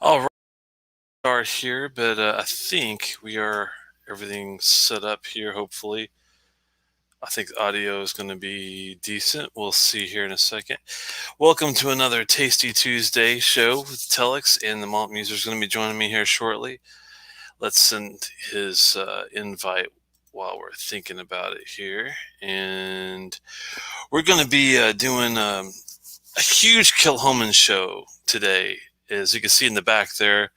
All right, we are here, but I think we are everything set up here. Hopefully, I think the audio is going to be decent. We'll see here in a second. Welcome to another Tasty Tuesday show with Telex, and the Malt Muser is going to be joining me here shortly. Let's send his invite while we're thinking about it here, and we're going to be doing a huge Kilchoman show today. As you can see in the back there,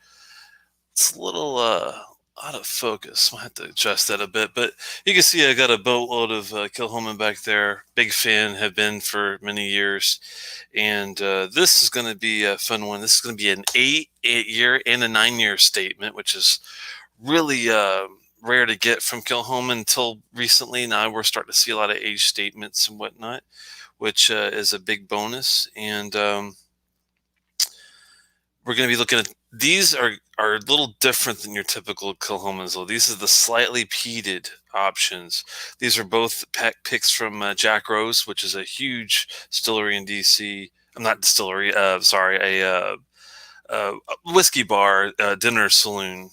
it's a little out of focus. I'll have to adjust that a bit. But you can see I got a boatload of Kilchoman back there. Big fan, have been for many years. And this is going to be a fun one. This is going to be an 8-year and a 9-year statement, which is really rare to get from Kilchoman until recently. Now we're starting to see a lot of age statements and whatnot, which is a big bonus. And we're going to be looking at these are a little different than your typical Kilchomans, though. These are the slightly peated options. These are both picks from Jack Rose, which is a huge distillery in DC. I'm not distillery. Sorry, a whiskey bar, dinner saloon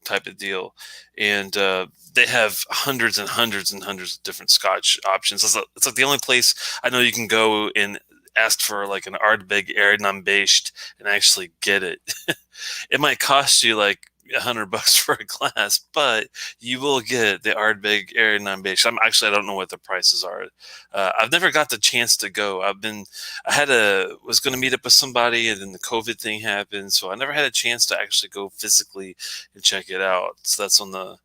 type of deal, and they have hundreds and hundreds and hundreds of different Scotch options. It's like the only place I know you can go and ask for like an Ardbeg Erdnam-based and actually get it. It might cost you like $100 for a glass, but you will get the Ardbeg Erdnam-based. I don't know what the prices are. I've never got the chance to go. Was going to meet up with somebody, and then the COVID thing happened, so I never had a chance to actually go physically and check it out. So that's on the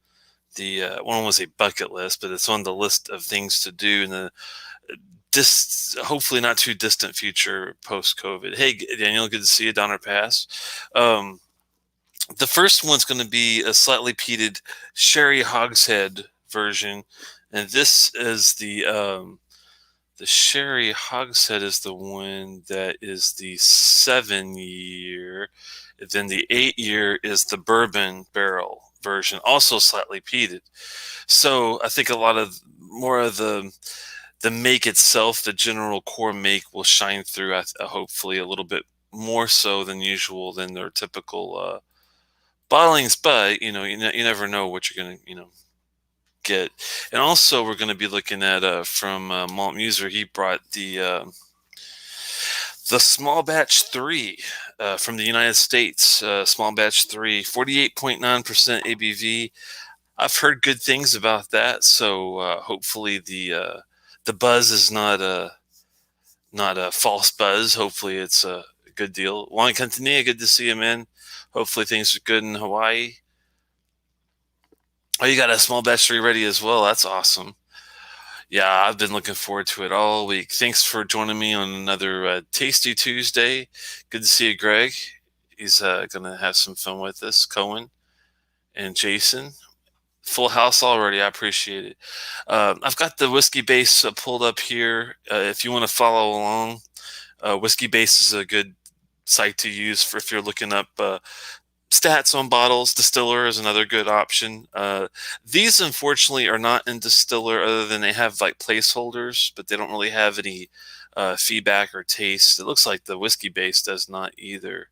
one was a bucket list, but it's on the list of things to do in the hopefully not too distant future post COVID. Hey, Daniel, good to see you, Donner Pass. The first one's going to be a slightly peated sherry hogshead version, and this is the sherry hogshead is the one that is the 7-year. Then the 8-year is the bourbon barrel version, also slightly peated. So I think a lot of more of the make itself, the general core make, will shine through. Hopefully, a little bit more so than usual than their typical bottlings. But you never know what you're gonna get. And also, we're going to be looking at from Malt Muser. He brought the small batch 3 from the United States. Small batch 3, 48.9% ABV. I've heard good things about that, so hopefully the buzz is not a false buzz. Hopefully it's a good deal. Juan Cantanilla, good to see you, man. Hopefully things are good in Hawaii. Oh, you got a small batch 3 ready as well. That's awesome. Yeah, I've been looking forward to it all week. Thanks for joining me on another Tasty Tuesday. Good to see you, Greg. He's going to have some fun with us. Cohen and Jason. Full house already. I appreciate it. I've got the whiskey base pulled up here. If you want to follow along, whiskey base is a good site to use for if you're looking up stats on bottles. Distiller is another good option. These unfortunately are not in distiller, other than they have like placeholders, but they don't really have any feedback or taste. It looks like the whiskey base does not either.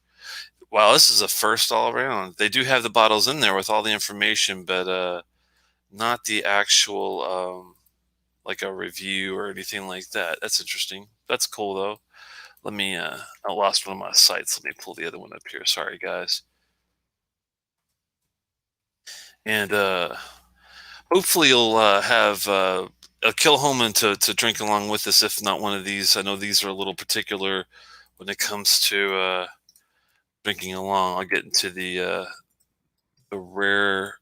Wow, this is a first all around. They do have the bottles in there with all the information, but not the actual like a review or anything like that. That's interesting. That's cool though. Let me I lost one of my sites. Let me pull the other one up here. Sorry guys. And hopefully you'll have a Kilchoman to drink along with us, if not one of these. I know these are a little particular when it comes to drinking along. I'll get into the rare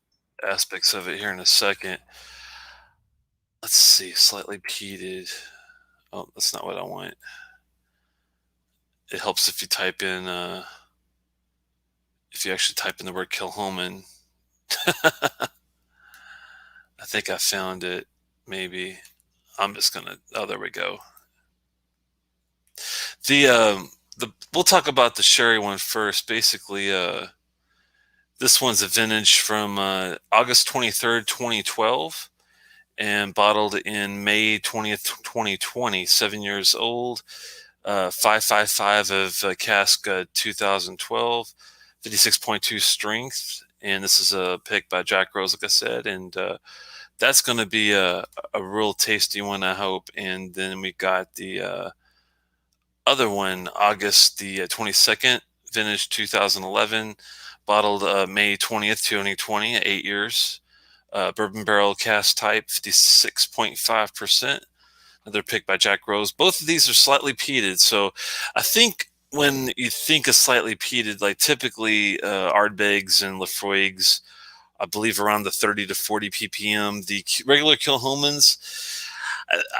aspects of it here in a second. Let's see, slightly peated. Oh, that's not what I want. It helps if you type in, if you actually type in the word Kilchoman. I think I found it. Maybe I'm just gonna. Oh, there we go. We'll talk about the sherry one first. Basically, this one's a vintage from August 23rd, 2012, and bottled in May 20th, 2020. 7 years old. 555 of cask 2012. 56.2 strength. And this is a pick by Jack Rose, like I said. And that's going to be a real tasty one, I hope. And then we got the other one, August the 22nd, vintage 2011, bottled May 20th, 2020, at 8 years. Bourbon barrel cask type, 56.5%. Another pick by Jack Rose. Both of these are slightly peated. So I think when you think of slightly peated, like typically Ardbegs and Laphroaigs, I believe around the 30 to 40 ppm. The regular Kilchomans,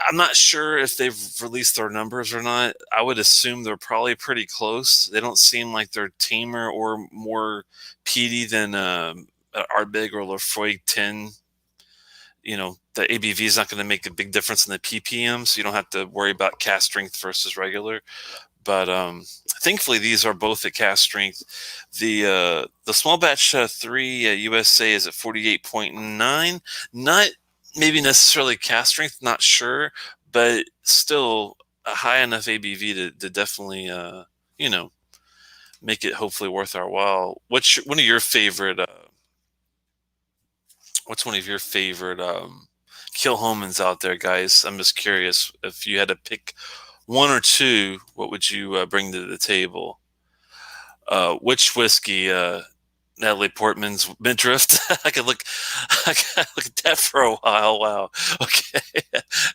I'm not sure if they've released their numbers or not. I would assume they're probably pretty close. They don't seem like they're tamer or more peaty than Ardbeg or Laphroaig 10. The ABV is not going to make a big difference in the ppm, so you don't have to worry about cask strength versus regular. But thankfully, these are both at cask strength. The small batch 3 USA is at 48.9. Not maybe necessarily cask strength, not sure, but still a high enough ABV to definitely make it hopefully worth our while. What's one of your favorite? What's one of your favorite Kilchomans out there, guys? I'm just curious. If you had to pick one or two, what would you bring to the table? Which whiskey? Natalie Portman's Midriff. I could look at that for a while. Wow. Okay,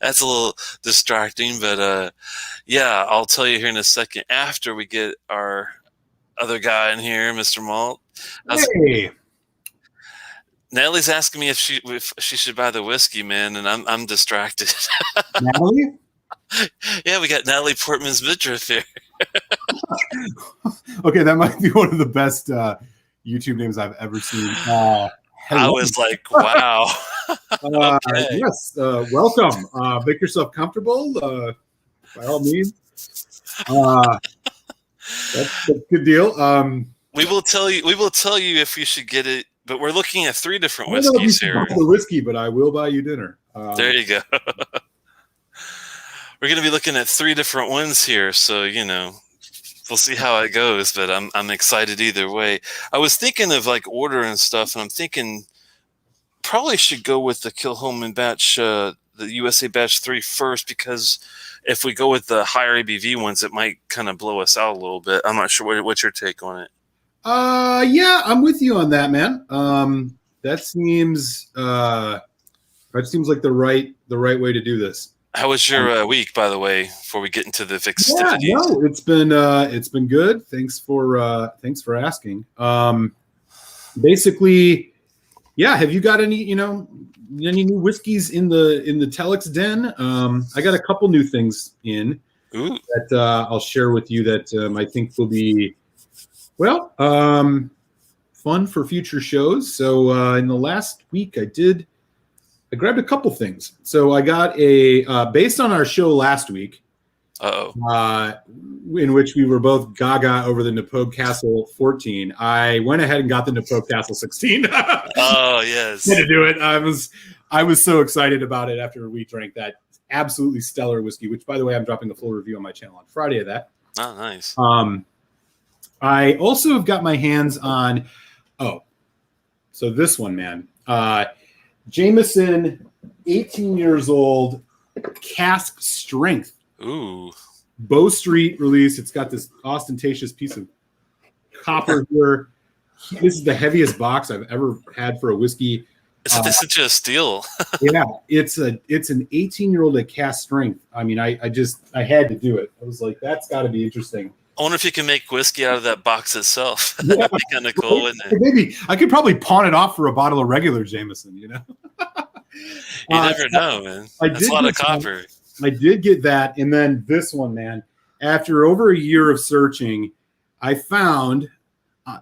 that's a little distracting, but yeah, I'll tell you here in a second after we get our other guy in here, Mr. Malt. Hey. Natalie's asking me if she should buy the whiskey, man, and I'm distracted. Natalie? Yeah, we got Natalie Portman's Midriff here. Okay, that might be one of the best YouTube names I've ever seen. I was like, wow. Okay. Yes, welcome. Make yourself comfortable, by all means. That's a good deal. We will tell you if you should get it. But we're looking at 3 different whiskeys here. The whiskey, but I will buy you dinner. There you go. We're going to be looking at 3 different ones here, so we'll see how it goes. But I'm excited either way. I was thinking of like order and stuff, and I'm thinking probably should go with the Kilchoman batch, the USA batch 3 first, because if we go with the higher ABV ones, it might kind of blow us out a little bit. I'm not sure what's your take on it. Yeah, I'm with you on that, man. That seems like the right way to do this. How was your week, by the way, before we get into the festivities? Yeah, no, it's been good. Thanks for asking. Basically, yeah. Have you got any new whiskeys in the Telex den? I got a couple new things in that I'll share with you that I think will be fun for future shows. So in the last week, I grabbed a couple things. So I got based on our show last week, in which we were both gaga over the Napogue Castle 14. I went ahead and got the Napogue Castle 16. Oh yes, to do it. I was so excited about it after we drank that absolutely stellar whiskey. Which, by the way, I'm dropping a full review on my channel on Friday of that. Oh, nice. I also have got my hands on, so this one, man. Jameson, 18 years old, cask strength. Ooh. Bow Street release. It's got this ostentatious piece of copper here. This is the heaviest box I've ever had for a whiskey. This is such a steal. Yeah, it's an 18-year-old at cask strength. I mean, I had to do it. I was like, that's got to be interesting. I wonder if you can make whiskey out of that box itself. That'd be kind of cool, wouldn't it? Maybe I could probably pawn it off for a bottle of regular Jameson. You never know, man. That's a lot of copper. I did get that, and then this one, man. After over a year of searching, I found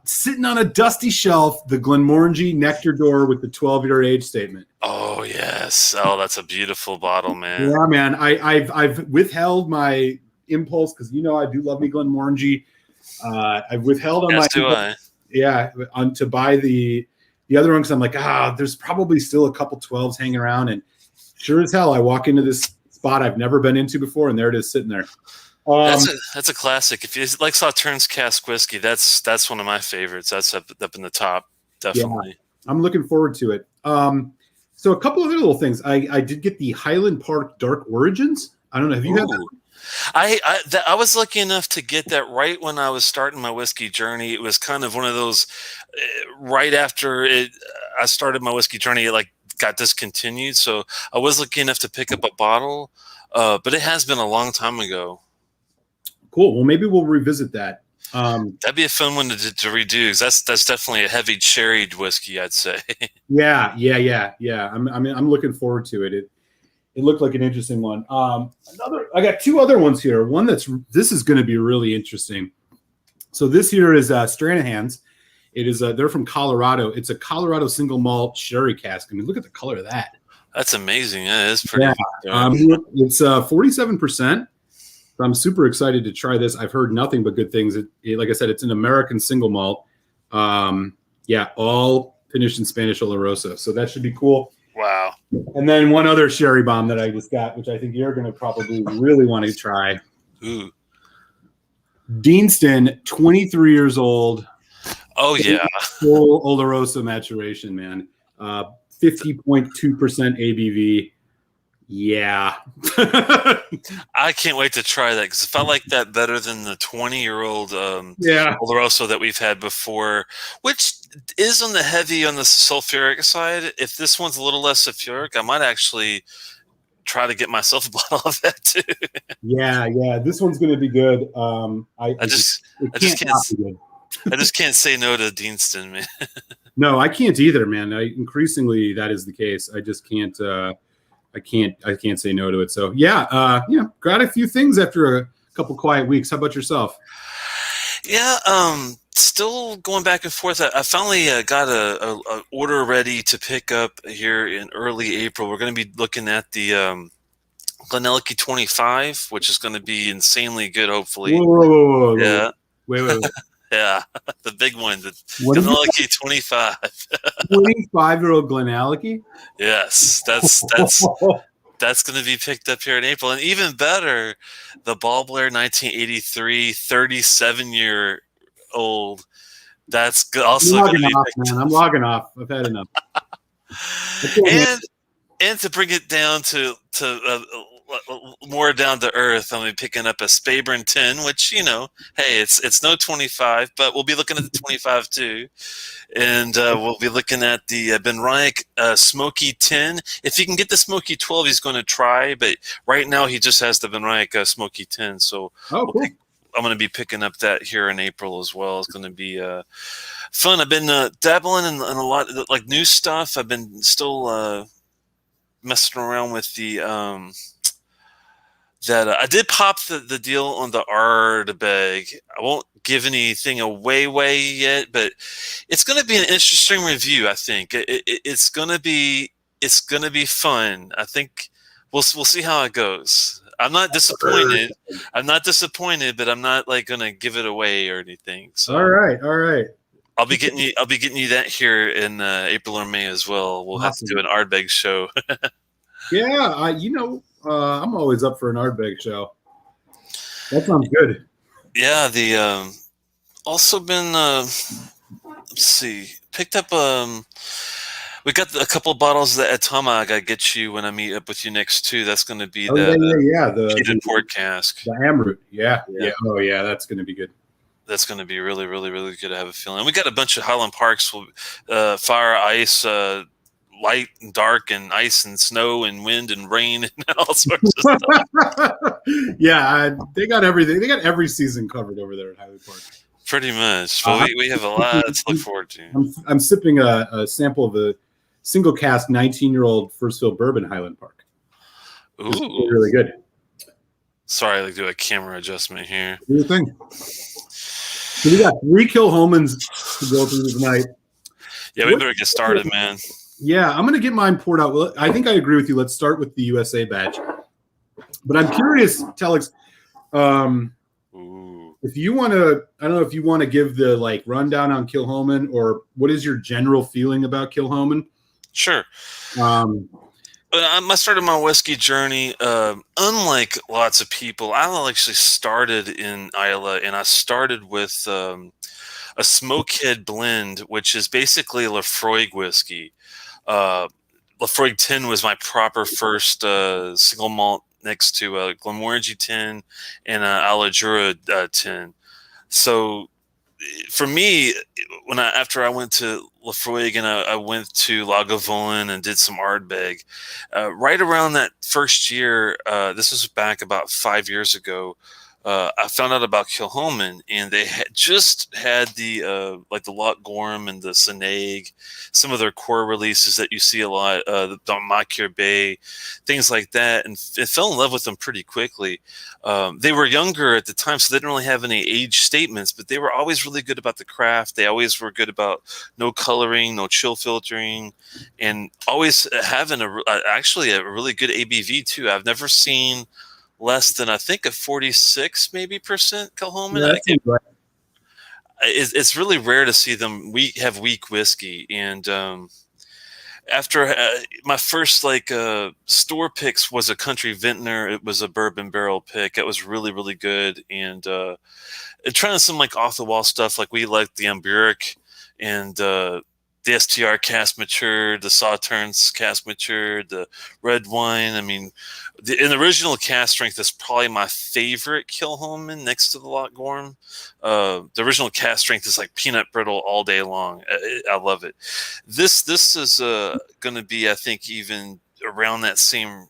sitting on a dusty shelf the Glenmorangie Nectar Door with the 12-year age statement. Oh yes, that's a beautiful bottle, man. Yeah, man. I've withheld my impulse because I do love me Glenmorangie. I've withheld on to buy the other one because I'm like, there's probably still a couple 12s hanging around, and sure as hell I walk into this spot I've never been into before, and there it is sitting there. That's a classic. If you like Sauternes cask whiskey, that's one of my favorites. That's up in the top, definitely. Yeah, I'm looking forward to it. So a couple other little things. I did get the Highland Park Dark Origins. I don't know. Have you had that? I was lucky enough to get that right when I was starting my whiskey journey. It was kind of one of those right after I started my whiskey journey. It like got discontinued, so I was lucky enough to pick up a bottle. But it has been a long time ago. Cool. Well, maybe we'll revisit that. That'd be a fun one to redo, because that's definitely a heavy sherried whiskey, I'd say. Yeah. I'm looking forward to it. It looked like an interesting one. I got two other ones here. One this is going to be really interesting. So this here is Stranahan's. It is they're from Colorado. It's a Colorado single malt sherry cask. I mean, look at the color of that. That's amazing. Yeah, it's pretty. Yeah. It's 47%. I'm super excited to try this. I've heard nothing but good things. Like I said, it's an American single malt. All finished in Spanish Oloroso. So that should be cool. Wow. And then one other sherry bomb that I just got, which I think you're going to probably really want to try. Ooh. Deanston, 23 years old. Oh, yeah. Full Oloroso maturation, man. 50.2% ABV. Yeah. I can't wait to try that, because if I like that better than the 20-year-old Oloroso that we've had before, which is on the sulfuric side. If this one's a little less sulfuric, I might actually try to get myself a bottle of that too. Yeah. This one's going to be good. I just can't say no to Deanston, man. No, I can't either, man. Increasingly, that is the case. I just can't. I can't say no to it. So got a few things after a couple quiet weeks. How about yourself? Yeah, still going back and forth. I finally got a order ready to pick up here in early April. We're going to be looking at the Glenelg 25, which is going to be insanely good, hopefully. Whoa. Yeah. Wait. Yeah, the big one, the Glenelg 25. 25-year-old Glenelg? Yes, that's going to be picked up here in April. And even better, the Ballblair 1983, 37-year-old. That's also going to be picked up. I'm logging off. I've had enough. And to bring it down to more down to earth, I'm picking up a Speyburn 10, which, hey, it's no 25, but we'll be looking at the 25 too. And we'll be looking at the Ben Reyck Smoky 10. If he can get the Smoky 12, he's going to try, but right now he just has the Ben Reyck Smoky 10. So cool. I'm going to be picking up that here in April as well. It's going to be fun. I've been dabbling in a lot of like new stuff. I've been still messing around with the I did pop the deal on the Ardbeg. I won't give anything away yet, but it's going to be an interesting review. I think it's going to be fun. I think we'll see how it goes. I'm not disappointed. But I'm not like going to give it away or anything. So all right. I'll be getting you that here in April or May as well. We'll have to do an Ardbeg show. Yeah, I'm always up for an Ardbeg show. That sounds good. Yeah, the also been let's see, picked up we got a couple of bottles of the Atama I gotta get you when I meet up with you next too. That's going to be the Peated port cask. The Amroot. Yeah. Oh yeah, that's going to be good. That's going to be really, really, really good. I have a feeling. And we got a bunch of Highland Parks, fire, ice, light and dark, and ice and snow and wind and rain and all sorts of stuff. Yeah, they got everything. They got every season covered over there at Highland Park. Pretty much. Well, we have a lot to look forward to. I'm sipping a sample of a single cask 19-year-old first fill bourbon Highland Park. Ooh, it's really good. Sorry, I do a camera adjustment here. Do your thing. So we got 3 Kilchomans to go through tonight. Yeah, we better get started, man. Yeah, I'm going to get mine poured out. Well, I think I agree with you. Let's start with the USA batch. But I'm curious, Telex, if you want to, I don't know if you want to give the rundown on Kilchoman, or what is your general feeling about Kilchoman? Sure. I started my whiskey journey. Unlike lots of people, I actually started in Islay, and I started with a Smokehead blend, which is basically a Lafroig whiskey. Uh, Lafroig 10 was my proper first single malt next to Glenmorangie 10 and Alajura 10. So for me, after I went to Lafroig and I went to Lagavulin and did some Ardbeg, right around that first year, this was back about 5 years ago. I found out about Kilchoman, and they had just had the like the Loch Gorm and the Seneg, some of their core releases that you see a lot, the Makir Bay, things like that, and fell in love with them pretty quickly. They were younger at the time, so they didn't really have any age statements, but they were always really good about the craft. They always were good about no coloring, no chill filtering, and always having actually a really good ABV too. I've never seen less than, I think, a 46 maybe percent Kilchoman. Yeah, that seems right. It's really rare to see them have weak whiskey, and after my first store picks was a country vintner. It was a bourbon barrel pick. It was really good, and trying some like off the wall stuff. Like we liked the Amburic and the STR cast matured, the Sauternes cast matured, the red wine. I mean, in the original cast strength is probably my favorite Kilchoman next to the Loch Gorm. The original cast strength is like peanut brittle all day long. I love it. This is going to be, I think, even around that same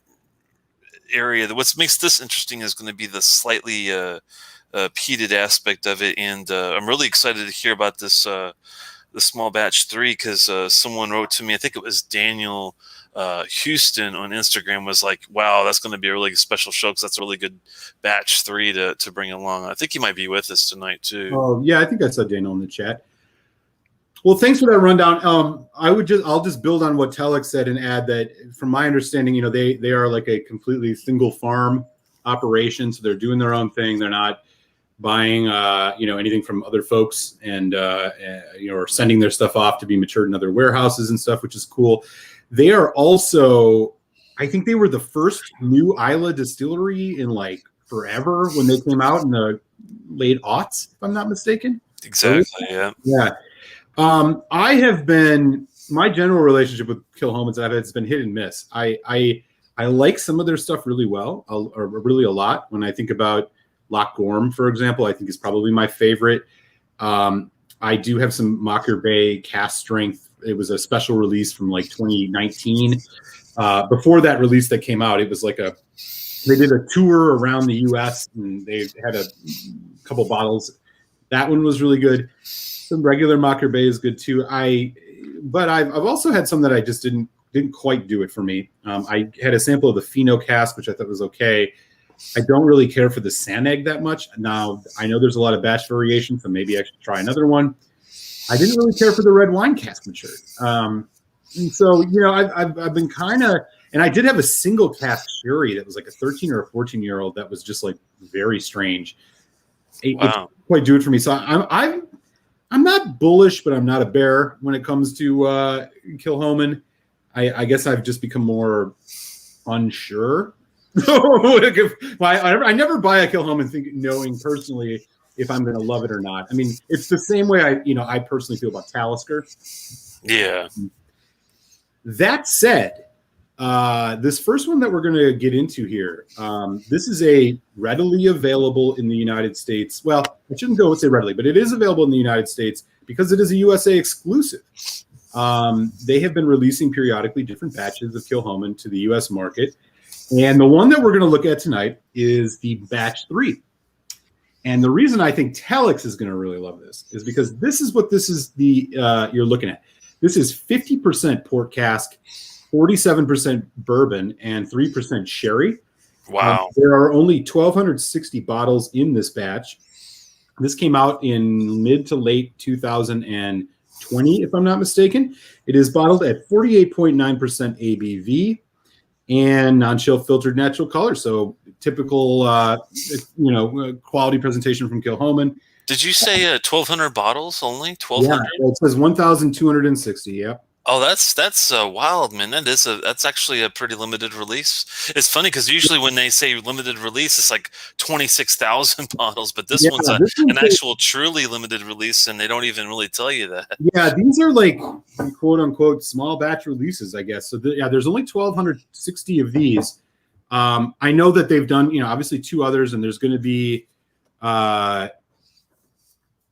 area. What makes this interesting is going to be the slightly peated aspect of it, and I'm really excited to hear about this. The small batch 3, because someone wrote to me, I think it was Daniel Houston on Instagram, was like, wow, that's going to be a really special show because that's a really good batch 3 to bring along. I think he might be with us tonight too. Oh yeah, I think I saw Daniel in the chat. Well, thanks for that rundown. I'll just build on what Telex said and add that, from my understanding, they are like a completely single farm operation, so they're doing their own thing. They're not buying anything from other folks and or sending their stuff off to be matured in other warehouses and stuff, which is cool. They are also, I think they were the first new Islay distillery in like forever when they came out in the late aughts, if I'm not mistaken. Exactly. Yeah. My general relationship with Kilchoman has been hit and miss. I like some of their stuff really well, or really a lot. When I think about Loch Gorm, for example, I think is probably my favorite. I do have some Makir Bay cast strength. It was a special release from like 2019. Before that release that came out, it was like they did a tour around the U.S. and they had a couple bottles. That one was really good. Some regular Makir Bay is good too. But I've also had some that I just didn't quite do it for me. I had a sample of the Pheno cask, which I thought was okay. I don't really care for the Seneg that much. Now, I know there's a lot of batch variation, so maybe I should try another one. I didn't really care for the red wine cask matured. And so, I've been kind of, and I did have a single cask sherry that was like a 13 or a 14-year-old that was just like very strange. It didn't quite do it for me. So I'm not bullish, but I'm not a bear when it comes to Kilchoman. I guess I've just become more unsure. I never buy a Kilchoman knowing personally if I'm going to love it or not. I mean, it's the same way I personally feel about Talisker. Yeah. That said, this first one that we're going to get into here, this is a readily available in the United States. Well, I shouldn't go and say readily, but it is available in the United States because it is a USA exclusive. They have been releasing periodically different batches of Kilchoman to the US market. And the one that we're going to look at tonight is the batch 3. And the reason I think Telex is going to really love this is because this is you're looking at. This is 50% port cask, 47% bourbon, and 3% sherry. Wow. There are only 1,260 bottles in this batch. This came out in mid to late 2020, if I'm not mistaken. It is bottled at 48.9% ABV. And non-chill filtered natural color. So typical, quality presentation from Kilchoman. Did you say 1,200 bottles only? 1,200? Yeah, it says 1,260. Yep. Oh, that's wild, man. That's actually a pretty limited release. It's funny because usually when they say limited release, it's like 26,000 bottles, but this Yeah, one's this an one's actual truly limited release, and they don't even really tell you that. yeah, these are like quote unquote small batch releases, I guess. So yeah, there's only 1,260 of these. I know that they've done, obviously two others, and there's going to be more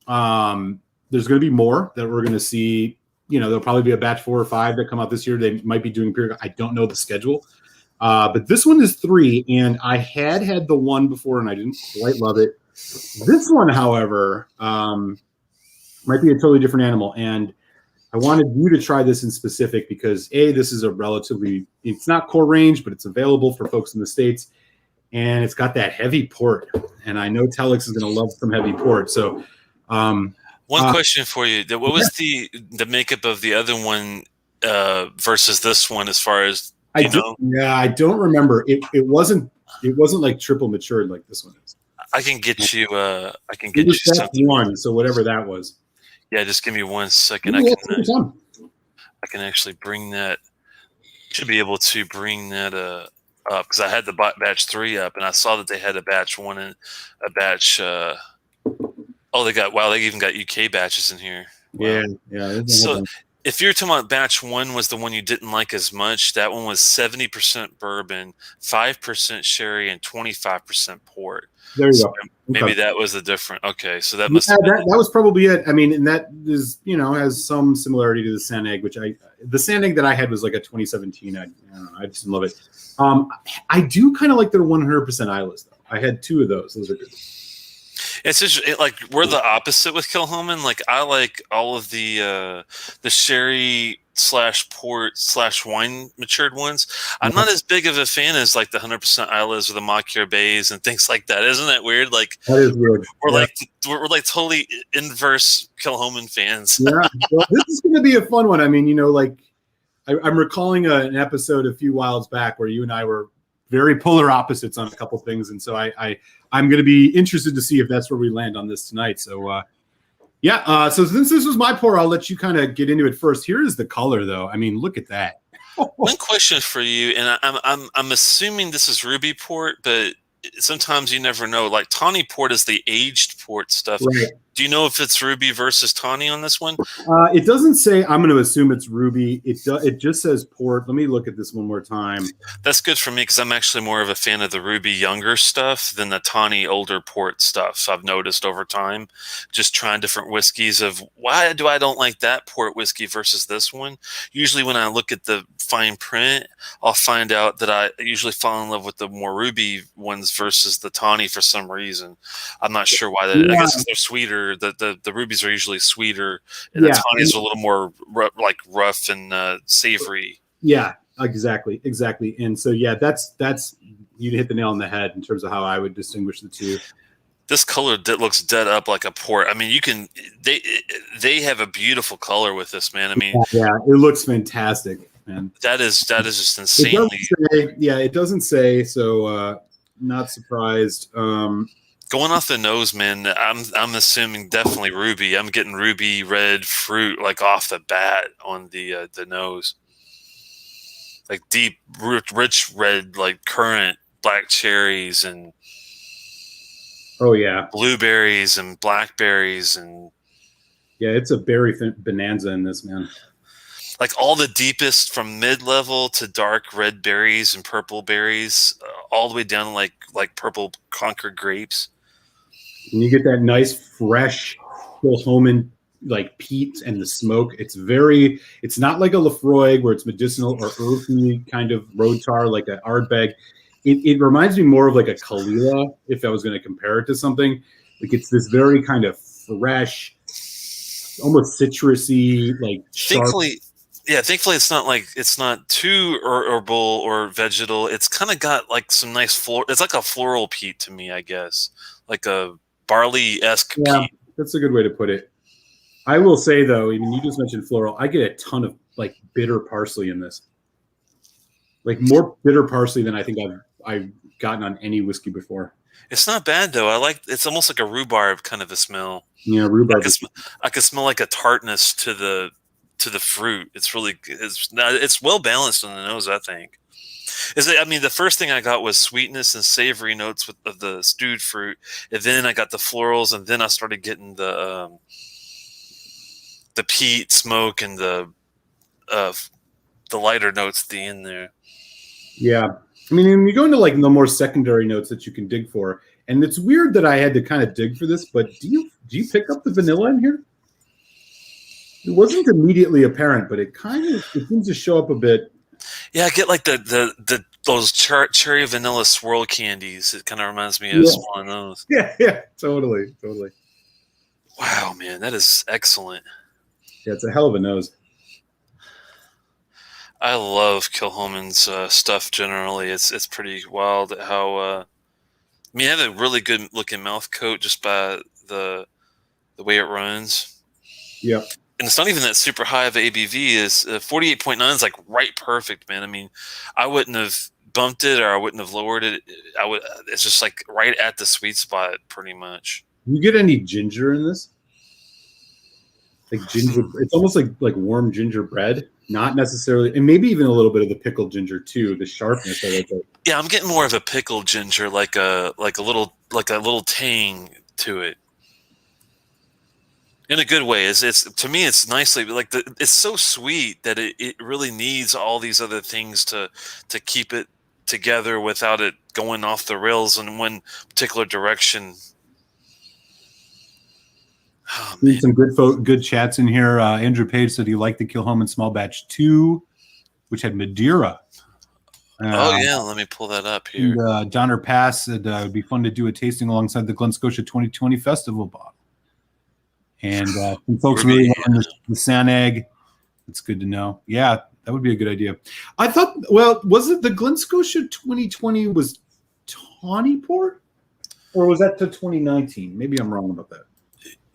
that we're going to see. There'll probably be a batch 4 or 5 that come out this year. They might be doing period. I don't know the schedule. But this one is 3, and I had the one before, and I didn't quite love it. This one, however, might be a totally different animal, and I wanted you to try this in specific because this is it's not core range, but it's available for folks in the States, and it's got that heavy port, and I know Telex is going to love some heavy port. So, one question for you: what was the makeup of the other one versus this one, as far as you know? Yeah, I don't remember. It wasn't like triple matured like this one is. I can get you. I can get you something. One, so whatever that was. Yeah, just give me 1 second. Yeah, I can actually bring that. Should be able to bring that up because I had the batch 3 up, and I saw that they had a batch 1 and a batch. They even got UK batches in here. Wow. Yeah. So if you're talking about batch 1 was the one you didn't like as much, that one was 70% bourbon, 5% sherry, and 25% port. There you go. Maybe that was the different. Okay, so that must. That was probably it. I mean, and that is has some similarity to the Sandegg, which the Sandegg that I had was like a 2017. I just love it. I do kind of like their 100% Islas though. I had 2 of those. Those are good. It's just like we're the opposite with Kilchoman. Like I like all of the sherry / port / wine matured ones. I'm not as big of a fan as like the 100% Islas or the Macure Bays and things like that. Isn't that weird? Like that is weird. We're like totally inverse Kilchoman fans. Yeah, well, this is going to be a fun one. I mean, like I'm recalling an episode a few whiles back where you and I were very polar opposites on a couple things, and so I'm going to be interested to see if that's where we land on this tonight. So, so since this was my pour, I'll let you kind of get into it first. Here is the color, though. I mean, look at that. One question for you, and I'm assuming this is ruby port, but sometimes you never know. Like tawny port is the aged port stuff. Right. Do you know if it's ruby versus tawny on this one? It doesn't say. I'm going to assume it's ruby. It just says port. Let me look at this one more time. That's good for me because I'm actually more of a fan of the ruby younger stuff than the tawny older port stuff. I've noticed over time, just trying different whiskeys of why do I don't like that port whiskey versus this one. Usually when I look at the fine print, I'll find out that I usually fall in love with the more ruby ones versus the tawny for some reason. I'm not sure why. I guess they're sweeter. The rubies are usually sweeter, and the tawnies are a little more rough and savory. Yeah, exactly. And so that's you hit the nail on the head in terms of how I would distinguish the two. This color looks dead up like a port. I mean, they have a beautiful color with this, man. I mean, yeah, it looks fantastic, man. That is just insanely. It doesn't say. So not surprised. Going off the nose, man, I'm assuming definitely ruby. I'm getting ruby red fruit like off the bat on the nose, like deep, rich red, like currant, black cherries, and blueberries and blackberries, and it's a berry bonanza in this, man. Like all the deepest from mid-level to dark red berries and purple berries, all the way down to like purple Concord grapes. And you get that nice, fresh Kilchoman like peat and the smoke. It's not like a Lefroy where it's medicinal or earthy kind of road tar like an Ardbeg. It reminds me more of like a Kalila if I was going to compare it to something. Like it's this very kind of fresh, almost citrusy, like sharp. Thankfully it's not too herbal or vegetal. It's kind of got like some nice floral. It's like a floral peat to me, I guess, like a barley-esque peat. That's a good way to put it. I will say though, I mean, you just mentioned floral. I get a ton of like bitter parsley in this, like more bitter parsley than I think I've gotten on any whiskey before. It's not bad though. It's almost like a rhubarb kind of a smell. Yeah, rhubarb. I could smell like a tartness to the to the fruit. It's well balanced on the nose, I think. The first thing I got was sweetness and savory notes of the stewed fruit, and then I got the florals, and then I started getting the peat smoke and the lighter notes at the end there. Yeah. I mean, and you go into like the more secondary notes that you can dig for, and it's weird that I had to kind of dig for this, but do you pick up the vanilla in here? It wasn't immediately apparent, but it seems to show up a bit. Yeah, I get like those cherry vanilla swirl candies. It kind of reminds me of one of those. Yeah, totally. Wow, man, that is excellent. Yeah, it's a hell of a nose. I love Kilchoman's stuff generally. It's pretty wild how. I have a really good looking mouth coat just by the way it runs. Yeah. And it's not even that super high of ABV. Is 48.9 is like right perfect, man. I mean, I wouldn't have bumped it or I wouldn't have lowered it. It's just like right at the sweet spot, pretty much. You get any ginger in this? Like ginger, it's almost like warm gingerbread. Not necessarily, and maybe even a little bit of the pickled ginger too. The sharpness of it. Yeah, I'm getting more of a pickled ginger, like a little tang to it. In a good way. It's to me, it's nicely like it's so sweet that it really needs all these other things to keep it together without it going off the rails in one particular direction. Oh, some good chats in here. Andrew Page said he liked the Kilchoman Small Batch 2, which had Madeira. Let me pull that up here. And, Donner Pass said it would be fun to do a tasting alongside the Glen Scotia 2020 Festival bottle. And some folks really want the Sanag. It's good to know. Yeah, that would be a good idea. I thought, well, was it the Glen Scotia 2020 was Tawny Port? Or was that to 2019? Maybe I'm wrong about that.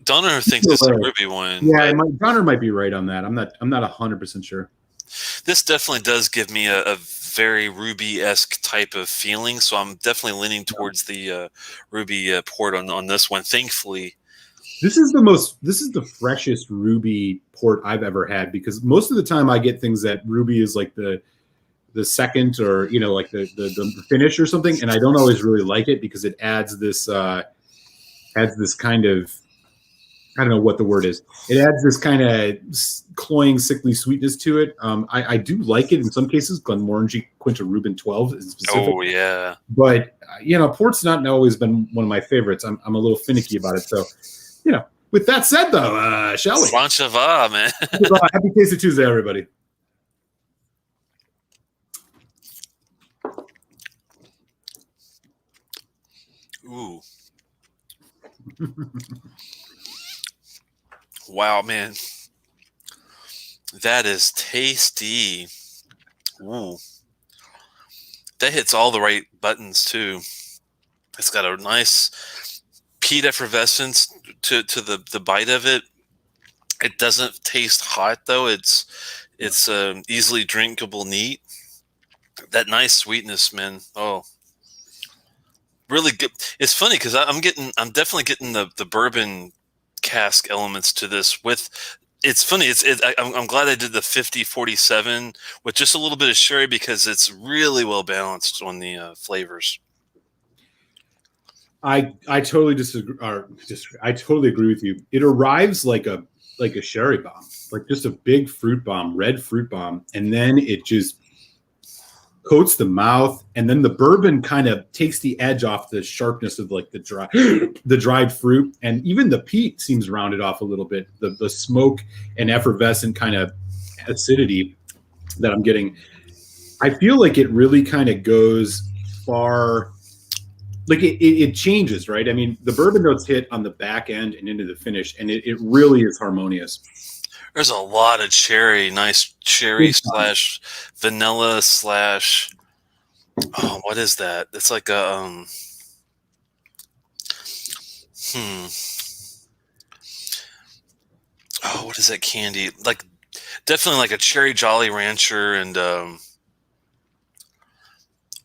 Donner thinks it's a ruby one. Yeah, Donner might be right on that. I'm not 100% sure. This definitely does give me a very ruby-esque type of feeling, so I'm definitely leaning towards the ruby port on this one. Thankfully, this is the freshest ruby port I've ever had, because most of the time I get things that ruby is like the second, or like the finish or something, and I don't always really like it because it adds this kind of, I don't know what the word is. It adds this kind of cloying, sickly sweetness to it. I do like it in some cases. Glenmorangie Quinta Reuben 12 is specific. Oh yeah. But port's not always been one of my favorites. I'm a little finicky about it. So, with that said, though, shall we? Slancha va, man. Happy Taste of Tuesday, everybody. Ooh. Wow, man. That is tasty. Ooh. That hits all the right buttons, too. It's got a nice peat effervescence to the bite of it. It doesn't taste hot, though. It's easily drinkable neat. That nice sweetness, man. Oh. Really good. It's funny because I'm definitely getting the bourbon cask elements to this. It's funny. I'm glad I did the 50-47 with just a little bit of sherry, because it's really well balanced on the flavors. I totally disagree. I totally agree with you. It arrives like a sherry bomb, like just a big fruit bomb, red fruit bomb, and then it just coats the mouth, and then the bourbon kind of takes the edge off the sharpness of like the dried fruit, and even the peat seems rounded off a little bit. The smoke and effervescent kind of acidity that I'm getting, I feel like it really kind of goes far. Like it changes, right? I mean, the bourbon notes hit on the back end and into the finish, and it really is harmonious. There's a lot of nice cherry / vanilla / what is that? It's like a what is that candy? Like definitely like a cherry Jolly Rancher, and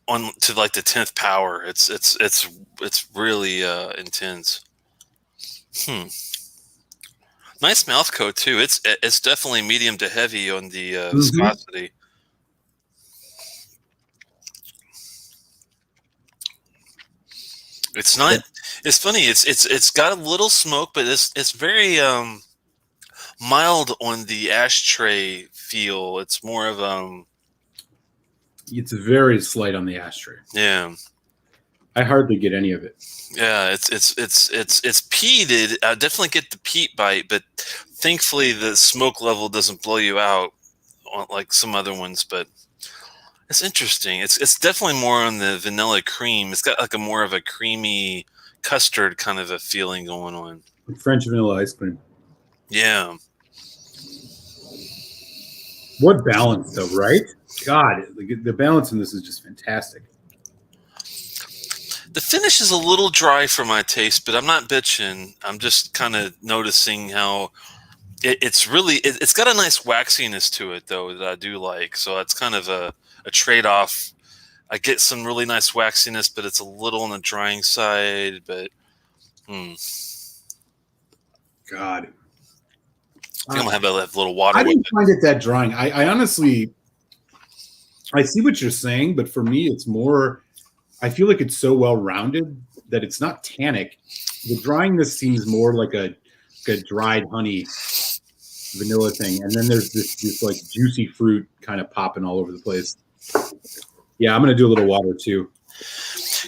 on to like the 10th power. It's really intense. Nice mouth coat too. It's definitely medium to heavy on the Mm-hmm. viscosity. It's not. Yeah. It's funny. It's got a little smoke, but it's very mild on the ashtray feel. It's more of It's very slight on the ashtray. yeah. I hardly get any of it. Yeah, it's peated. I definitely get the peat bite, but thankfully the smoke level doesn't blow you out like some other ones. But it's interesting. It's definitely more on the vanilla cream. It's got like a more of a creamy custard kind of a feeling going on. French vanilla ice cream. Yeah. What balance, though, right? God, the balance in this is just fantastic. The finish is a little dry for my taste, but I'm not bitching. I'm just kind of noticing how it's got a nice waxiness to it, though, that I do like. So it's kind of a trade-off. I get some really nice waxiness, but it's a little on the drying side. But God, I think I'm gonna have a little water. I didn't find it that drying. I honestly, I see what you're saying, but for me, it's more. I feel like it's so well rounded that it's not tannic. The dryingness seems more like a dried honey vanilla thing, and then there's this like juicy fruit kind of popping all over the place. Yeah, I'm gonna do a little water too.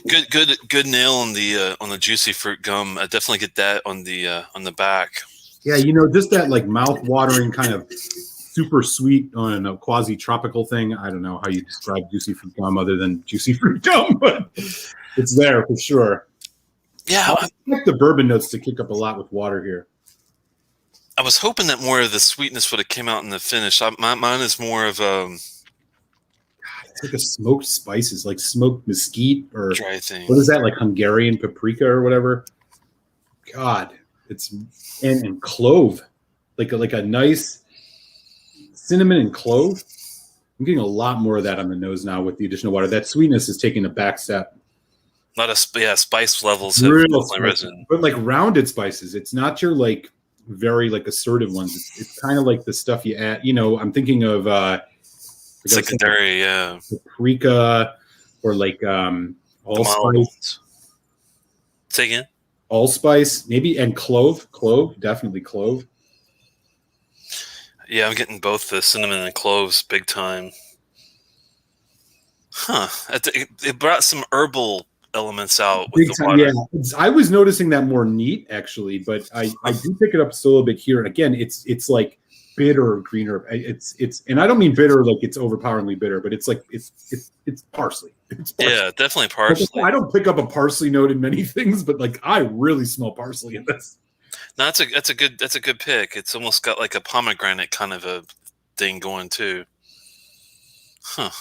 Good nail on the juicy fruit gum. I definitely get that on the back. Yeah, just that like mouth watering kind of super sweet on a quasi tropical thing. I don't know how you describe juicy fruit gum other than juicy fruit gum, but it's there for sure. Yeah, I expect the bourbon notes to kick up a lot with water here. I was hoping that more of the sweetness would have came out in the finish. Mine is more of it's like a smoked spices, like smoked mesquite or dry thing. What is that, like Hungarian paprika or whatever? God, it's and clove, like a nice cinnamon and clove. I'm getting a lot more of that on the nose now with the additional water. That sweetness is taking a back step. Not a spice levels have definitely risen, but like rounded spices. It's not your like very like assertive ones. It's kind of like the stuff you add. I'm thinking of secondary, paprika or like allspice. Say again. Allspice, maybe, and clove, definitely clove. Yeah, I'm getting both the cinnamon and cloves big time. Huh. It brought some herbal elements out with the water. Yeah, I was noticing that more neat, actually, but I do pick it up still a bit here. And again, it's like bitter greener. It's and I don't mean bitter like it's overpoweringly bitter, but it's like it's parsley. It's parsley. Yeah, definitely parsley. I don't pick up a parsley note in many things, but like I really smell parsley in this. No, that's a good pick. It's almost got like a pomegranate kind of a thing going too. Huh.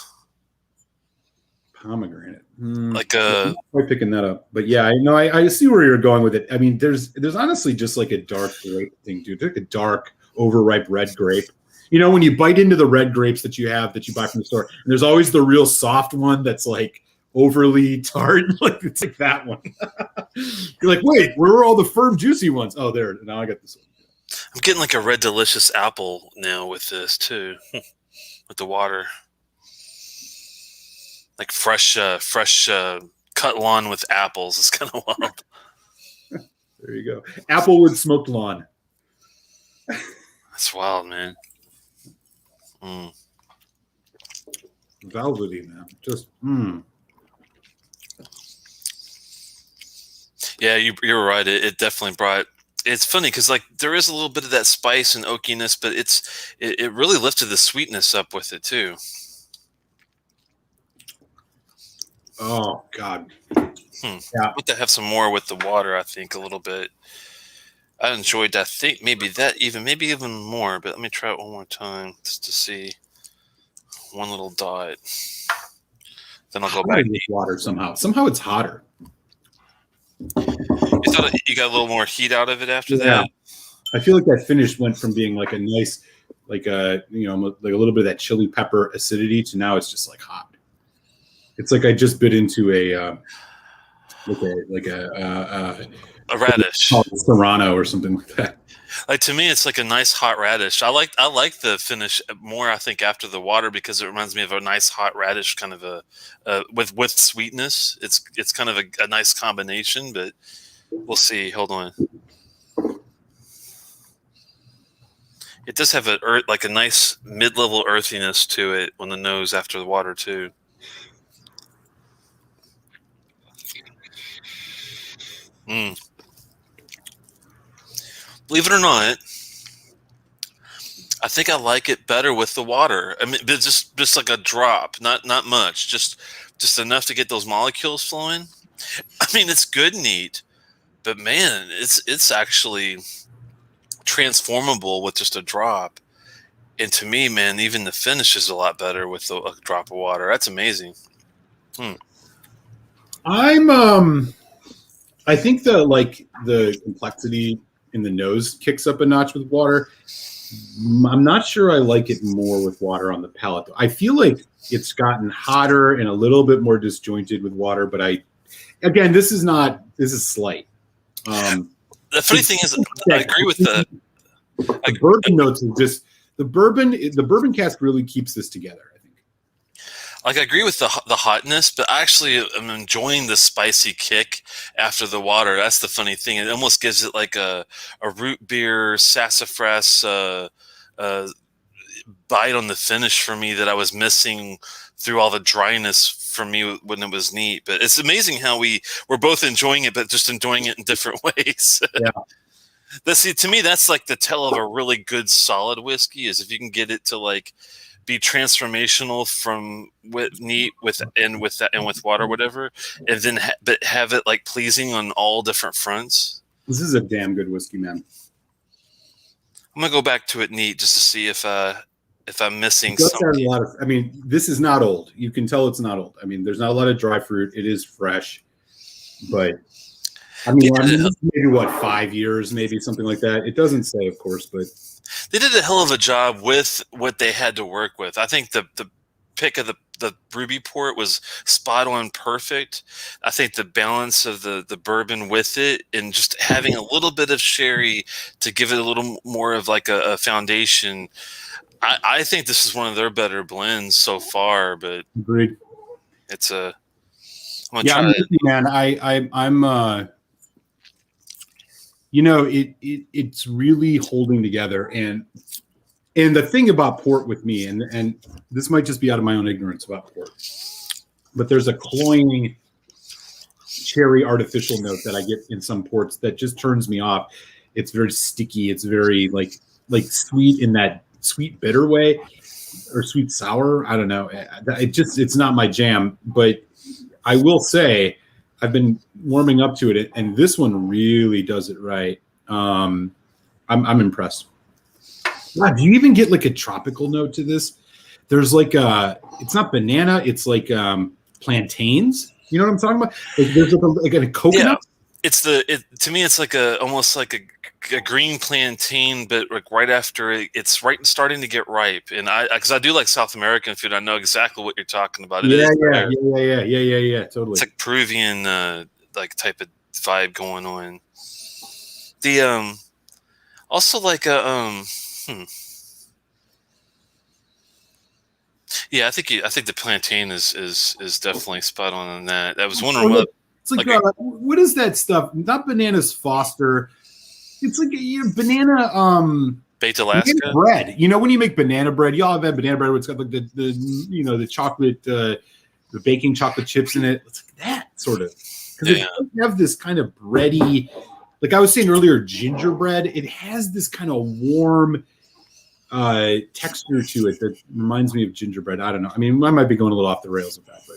Pomegranate. Like I'm quite picking that up. But yeah, I see where you're going with it. I mean, there's honestly just like a dark grape thing, dude. Like a dark, overripe red grape. When you bite into the red grapes that you buy from the store, and there's always the real soft one that's like overly tart. Like it's like that one. You're like, wait, where are all the firm, juicy ones? Oh, there. Now I got this one. I'm getting like a red delicious apple now with this too, with the water. Like fresh cut lawn with apples is kind of wild. There you go. Applewood smoked lawn. That's wild, man. Velvety, man. Just Yeah, you're right. It definitely brought. It's funny because like there is a little bit of that spice and oakiness, but it really lifted the sweetness up with it too. Oh God. Yeah. I'd like to have some more with the water. I think a little bit. I enjoyed that. I think maybe even more. But let me try it one more time just to see one little dot. Then I'll go back to water somehow. Somehow it's hotter. You got a little more heat out of it after that. I feel like that finish went from being like a nice, like a like a little bit of that chili pepper acidity to now it's just like hot. It's like I just bit into a radish, Serrano or something like that. Like to me, it's like a nice hot radish. I like the finish more. I think after the water because it reminds me of a nice hot radish, kind of a with sweetness. It's kind of a nice combination, but we'll see. Hold on. It does have like a nice mid-level earthiness to it on the nose after the water too. Mm. Believe it or not, I think I like it better with the water. I mean, just like a drop, not much, just enough to get those molecules flowing. I mean, it's good, neat, but man, it's actually transformable with just a drop. And to me, man, even the finish is a lot better with a drop of water. That's amazing. I think the complexity in the nose kicks up a notch with water. I'm not sure I like it more with water on the palate. I feel like it's gotten hotter and a little bit more disjointed with water, but again, this is slight. The funny thing is, I agree with the bourbon notes. Just the bourbon cask really keeps this together. Like I agree with the hotness, but I actually am enjoying the spicy kick after the water. That's the funny thing. It almost gives it like a root beer sassafras bite on the finish for me that I was missing through all the dryness for me when it was neat. But it's amazing how we're both enjoying it, but just enjoying it in different ways. Yeah. To me, that's like the tell of a really good solid whiskey is if you can get it to like be transformational from with water, whatever, and then but have it like pleasing on all different fronts. This is a damn good whiskey, man. I'm gonna go back to it neat just to see if I'm missing something. I mean, this is not old. You can tell it's not old. I mean, there's not a lot of dry fruit. It is fresh, but I mean maybe what 5 years, maybe something like that. It doesn't say, of course, but. They did a hell of a job with what they had to work with. I think the pick of the ruby port was spot on perfect. I think the balance of the bourbon with it and just having a little bit of sherry to give it a little more of like a foundation. I think this is one of their better blends so far, but agreed. It's a I'm try it. Man, I'm it's really holding together, and the thing about port with me, and this might just be out of my own ignorance about port, but there's a cloying cherry artificial note that I get in some ports that just turns me off. It's very sticky. It's very like sweet in that sweet bitter way, or sweet sour. I don't know. It's not my jam, but I will say I've been warming up to it, and this one really does it right. I'm impressed. God, do you even get like a tropical note to this? There's like it's not banana, it's like plantains. You know what I'm talking about? There's like a coconut. Yeah. To me, it's like almost like a green plantain, but like right after it's right starting to get ripe. And because I do like South American food, I know exactly what you're talking about. Yeah, totally. It's like Peruvian like type of vibe going on. The also like a yeah, I think the plantain is definitely spot on that. I was wondering what. It's like what is that stuff? Not bananas Foster. It's like banana baked Alaska banana bread. You know when you make banana bread, y'all have had banana bread where it's got like the chocolate the baking chocolate chips in it. It's like that sort of because it doesn't have this kind of bready, like I was saying earlier, gingerbread. It has this kind of warm texture to it that reminds me of gingerbread. I don't know. I mean, I might be going a little off the rails with that, but.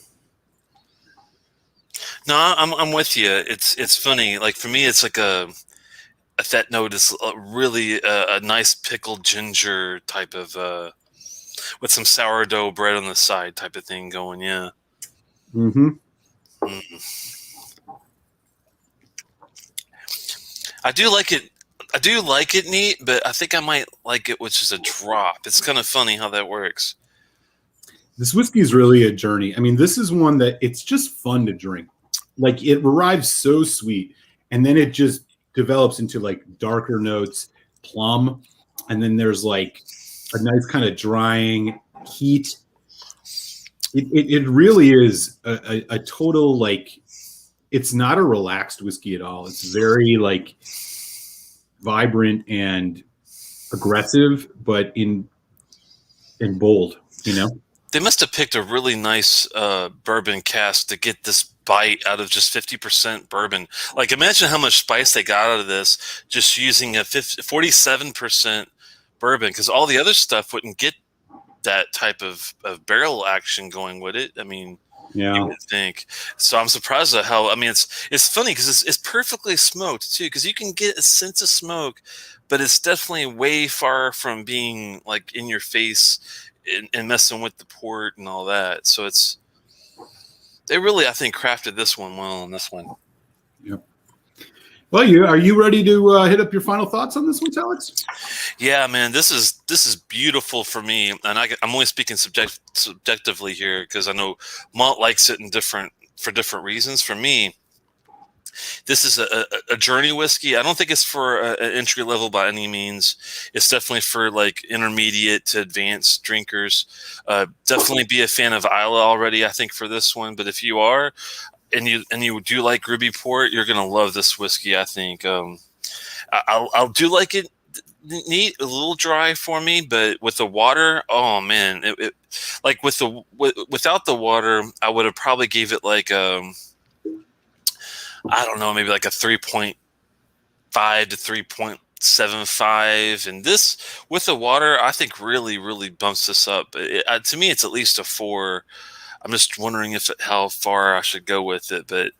No, I'm with you. It's funny. Like for me, it's like that note is really a nice pickled ginger type of with some sourdough bread on the side type of thing going. Yeah. Mm-hmm. I do like it neat, but I think I might like it with just a drop. It's kind of funny how that works. This whiskey is really a journey. I mean, this is one that it's just fun to drink. Like it arrives so sweet, and then it just develops into like darker notes, plum, and then there's like a nice kind of drying heat. It really is a total, like, it's not a relaxed whiskey at all. It's very like vibrant and aggressive, but in bold, you know. They must have picked a really nice bourbon cask to get this bite out of just 50% bourbon. Like, imagine how much spice they got out of this just using a 47% bourbon, because all the other stuff wouldn't get that type of barrel action going, would it? I mean, Yeah, you would think. So I'm surprised at how. I mean, it's funny because it's perfectly smoked too, because you can get a sense of smoke, but it's definitely way far from being like in your face and messing with the port and all that. So they really, I think, crafted this one well in this one. Yep. Well, are you ready to hit up your final thoughts on this one, Telex? Yeah, man, this is beautiful for me, and I'm only speaking subjectively here because I know Malt likes it for different reasons. For me, this is a journey whiskey. I don't think it's for an entry level by any means. It's definitely for like intermediate to advanced drinkers. Definitely be a fan of Isla already, I think, for this one. But if you are, and you do like Ruby Port, you're gonna love this whiskey, I think. I'll do like it neat, a little dry for me, but with the water, oh man, like without the water, I would have probably gave it like I don't know, maybe like a 3.5 to 3.75, and this with the water, I think really bumps this up. To me, it's at least a 4. I'm just wondering how far I should go with it, but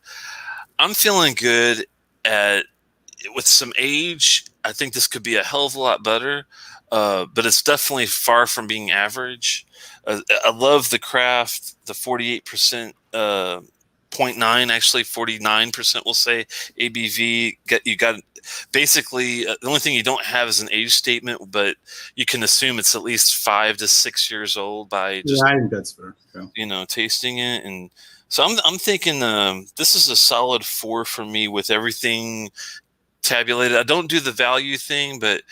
I'm feeling good with some age. I think this could be a hell of a lot better, but it's definitely far from being average. I love the craft, the 48%, 0.9, actually 49%, we'll say, ABV. You got basically the only thing you don't have is an age statement, but you can assume it's at least 5 to 6 years old by just, I think that's fair. Yeah. Tasting it. And so I'm thinking this is a solid 4 for me with everything tabulated. I don't do the value thing, but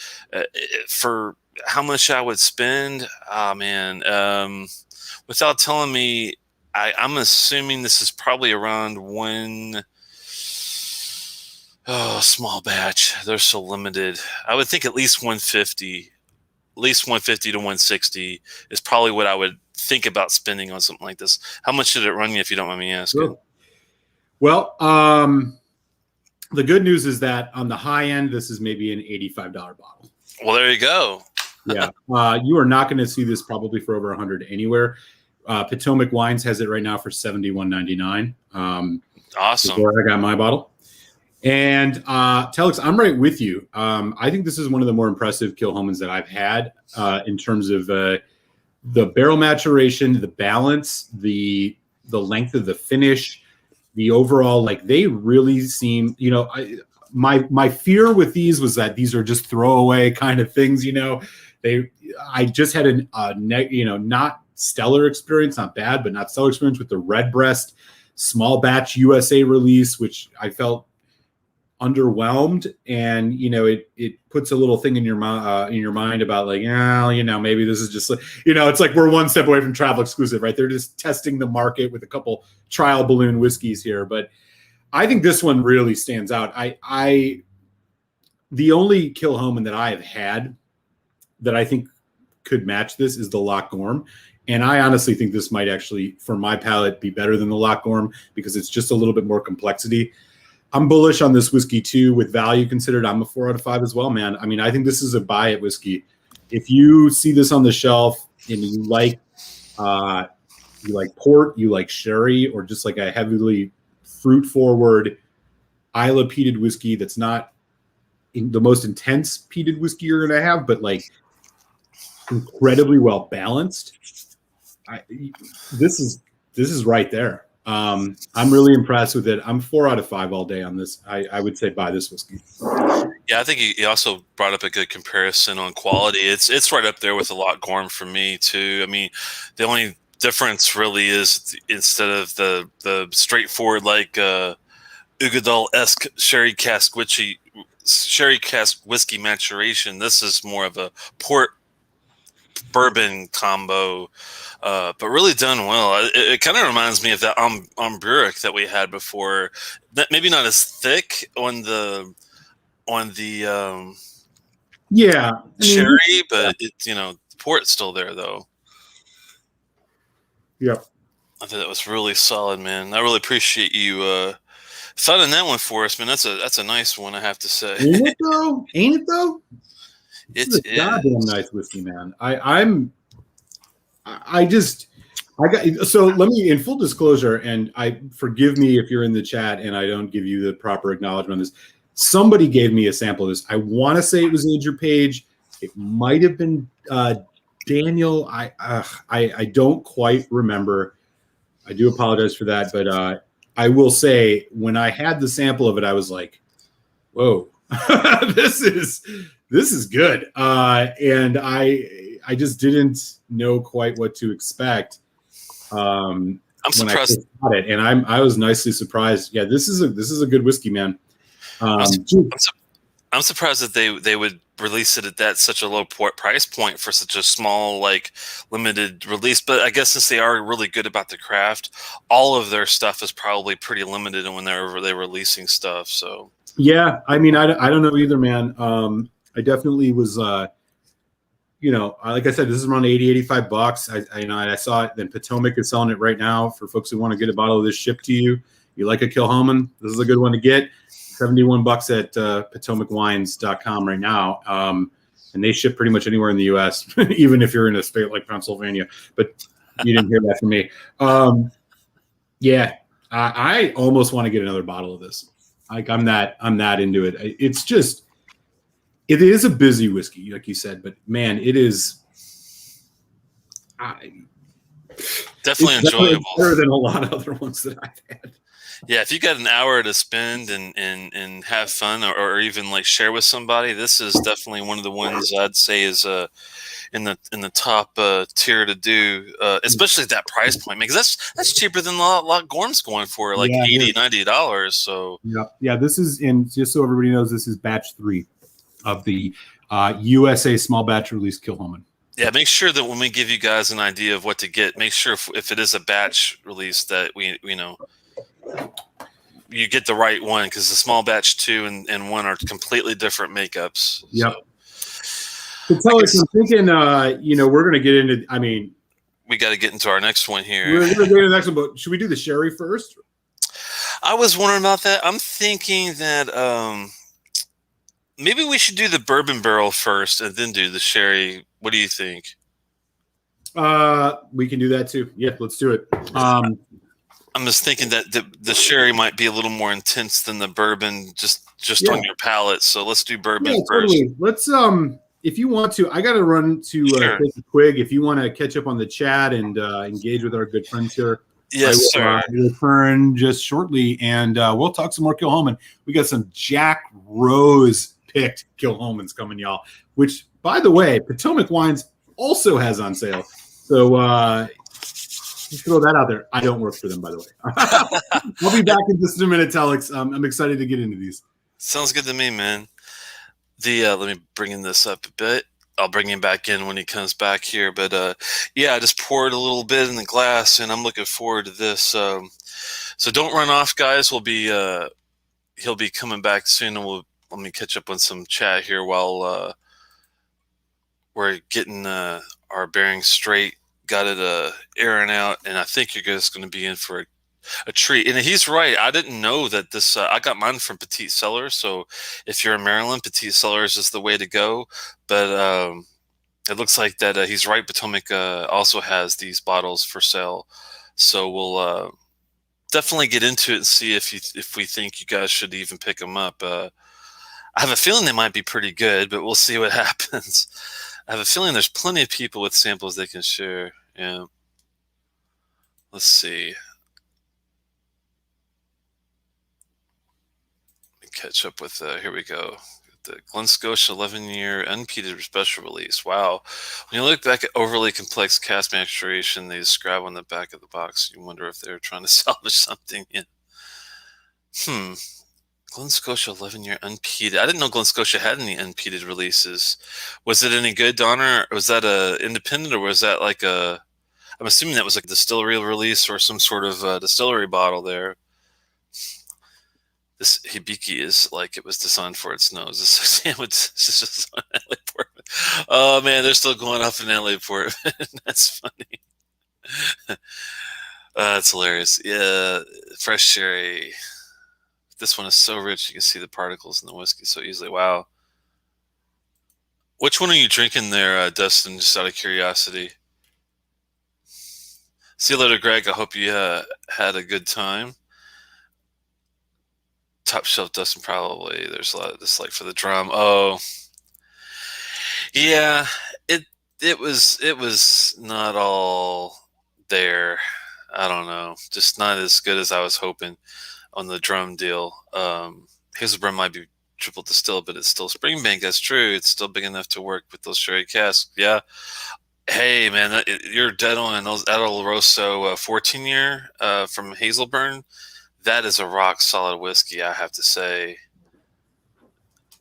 for how much I would spend, without telling me, I'm assuming this is probably around small batch. They're so limited. I would think at least 150 to 160 is probably what I would think about spending on something like this. How much did it run you, if you don't mind me asking? Sure. Well, the good news is that on the high end, this is maybe an $85 bottle. Well, there you go. Yeah. You are not going to see this probably for over 100 anywhere. Potomac Wines has it right now for $71.99. Awesome. Before I got my bottle. And Telex, I'm right with you. I think this is one of the more impressive Kilchomans that I've had in terms of the barrel maturation, the balance, the length of the finish, the overall, like, they really seem, my fear with these was that these are just throwaway kind of things. I just had not stellar experience, not bad, but not stellar experience with the Redbreast small batch USA release, which I felt underwhelmed. And it puts a little thing in your mind about like, maybe this is just like, it's like we're one step away from travel exclusive, right? They're just testing the market with a couple trial balloon whiskeys here, but I think this one really stands out. The only Kilchoman that I have had that I think could match this is the Loch Gorm. And I honestly think this might actually, for my palate, be better than the Loch Gorm because it's just a little bit more complexity. I'm bullish on this whiskey too. With value considered, I'm a 4 out of 5 as well, man. I mean, I think this is a buy it whiskey. If you see this on the shelf and you like port, you like sherry, or just like a heavily fruit forward Isla peated whiskey that's not the most intense peated whiskey you're going to have, but like incredibly well balanced. This is right there. I'm really impressed with it. I'm 4 out of 5 all day on this. I would say buy this whiskey. Yeah, I think he also brought up a good comparison on quality. It's right up there with the Loch Gorm for me too. I mean, the only difference really is instead of the straightforward like Ugadal-esque sherry cask whiskey sherry cask whiskey maturation. This is more of a port bourbon combo, but really done well. It kind of reminds me of that Burick that we had before. That maybe not as thick on the yeah, I mean, sherry, but it's port's still there though. Yep. I think that was really solid, man. I really appreciate you finding that one for us, man. That's a nice one, I have to say. Ain't it though? Ain't it though? It is a goddamn nice whiskey, man. I got, so let me, in full disclosure, and I forgive me if you're in the chat and I don't give you the proper acknowledgement on this. Somebody gave me a sample of this. I want to say it was Age or Page. It might have been Daniel. I don't quite remember. I do apologize for that, but I will say when I had the sample of it, I was like, "Whoa, this is good," and I just didn't know quite what to expect. I'm surprised. When I got it, and I was nicely surprised. Yeah, this is a good whiskey, man. I'm surprised that they would release it at such a low price point for such a small, like, limited release. But I guess since they are really good about the craft, all of their stuff is probably pretty limited when they're releasing stuff. So yeah, I mean, I don't know either, man. I definitely was, like I said, this is around $80-85. I saw it. Then Potomac is selling it right now for folks who want to get a bottle of this shipped to you. You like a Kilchoman? This is a good one to get. $71 at PotomacWines.com right now. And they ship pretty much anywhere in the U.S., even if you're in a state like Pennsylvania. But you didn't hear that from me. Yeah, I almost want to get another bottle of this. Like I'm that into it. It's just, it is a busy whiskey, like you said, but man, it is definitely enjoyable. Better than a lot of other ones that I've had. Yeah, if you got an hour to spend and have fun or even like share with somebody, this is definitely one of the ones I'd say is in the top tier to do, especially at that price point, because that's cheaper than a lot Gorm's going for, like $80-90. So yeah, this is, and just so everybody knows, this is batch 3 of the USA small batch release Kilchoman. Yeah, make sure that when we give you guys an idea of what to get, make sure if it is a batch release that we you get the right one, because the small batch 2 and 1 are completely different makeups. Yep. So Telex, I'm thinking, we're going to get into, I mean, we got to get into our next one here. We're going to get into the next one, but should we do the sherry first? I was wondering about that. I'm thinking that maybe we should do the bourbon barrel first and then do the sherry. What do you think? We can do that too. Yeah, let's do it. I'm just thinking that the sherry might be a little more intense than the bourbon, just on your palate. So let's do bourbon first. Totally. Let's if you want to, I got to run to take a Quig. If you want to catch up on the chat and engage with our good friends here, yes, sir. Return just shortly, and we'll talk some more Kilchoman. We got some Jack Rose picked Kilchomans coming, y'all. Which, by the way, Potomac Wines also has on sale. So just throw that out there. I don't work for them, by the way. I'll be back in just a minute, Telex. I'm excited to get into these. Sounds good to me, man. Let me bring this up a bit. I'll bring him back in when he comes back here. But I just poured a little bit in the glass, and I'm looking forward to this. So don't run off, guys. He'll be coming back soon, and let me catch up on some chat here while we're getting our bearings straight. Got it airing out, and I think you're guys going to be in for a treat. And he's right. I didn't know that this. I got mine from Petite Cellars. So if you're in Maryland, Petite Cellars is the way to go. But it looks like that he's right. Potomac also has these bottles for sale. So we'll definitely get into it and see if we think you guys should even pick them up. I have a feeling they might be pretty good, but we'll see what happens. I have a feeling there's plenty of people with samples they can share. Yeah. Let's see. Catch up with here we go, the Glen Scotia 11-year unpeated special release. Wow, when you look back at overly complex cask maturation they describe on the back of the box, you wonder if they're trying to salvage something. Glen Scotia 11-year unpeated. I didn't know Glen Scotia had any unpeated releases. Was it any good, Donner? Was that a independent, or was that like a? I'm assuming that was like a distillery release or some sort of distillery bottle there. This Hibiki is like it was designed for its nose. This sandwich is just on LA Port. Oh man, they're still going up in LA Port. That's funny. That's hilarious. Yeah, fresh sherry. This one is so rich. You can see the particles in the whiskey so easily. Wow. Which one are you drinking there, Dustin? Just out of curiosity. See you later, Greg. I hope you had a good time. Top shelf, Dustin, probably. There's a lot of this, like for the drum. Oh, yeah. It was not all there. I don't know. Just not as good as I was hoping on the drum deal. Hazelburn might be triple distilled, but it's still Springbank. That's true. It's still big enough to work with those sherry casks. Yeah. Hey, man, you're dead on. Those Oloroso 14-year from Hazelburn, that is a rock solid whiskey, I have to say.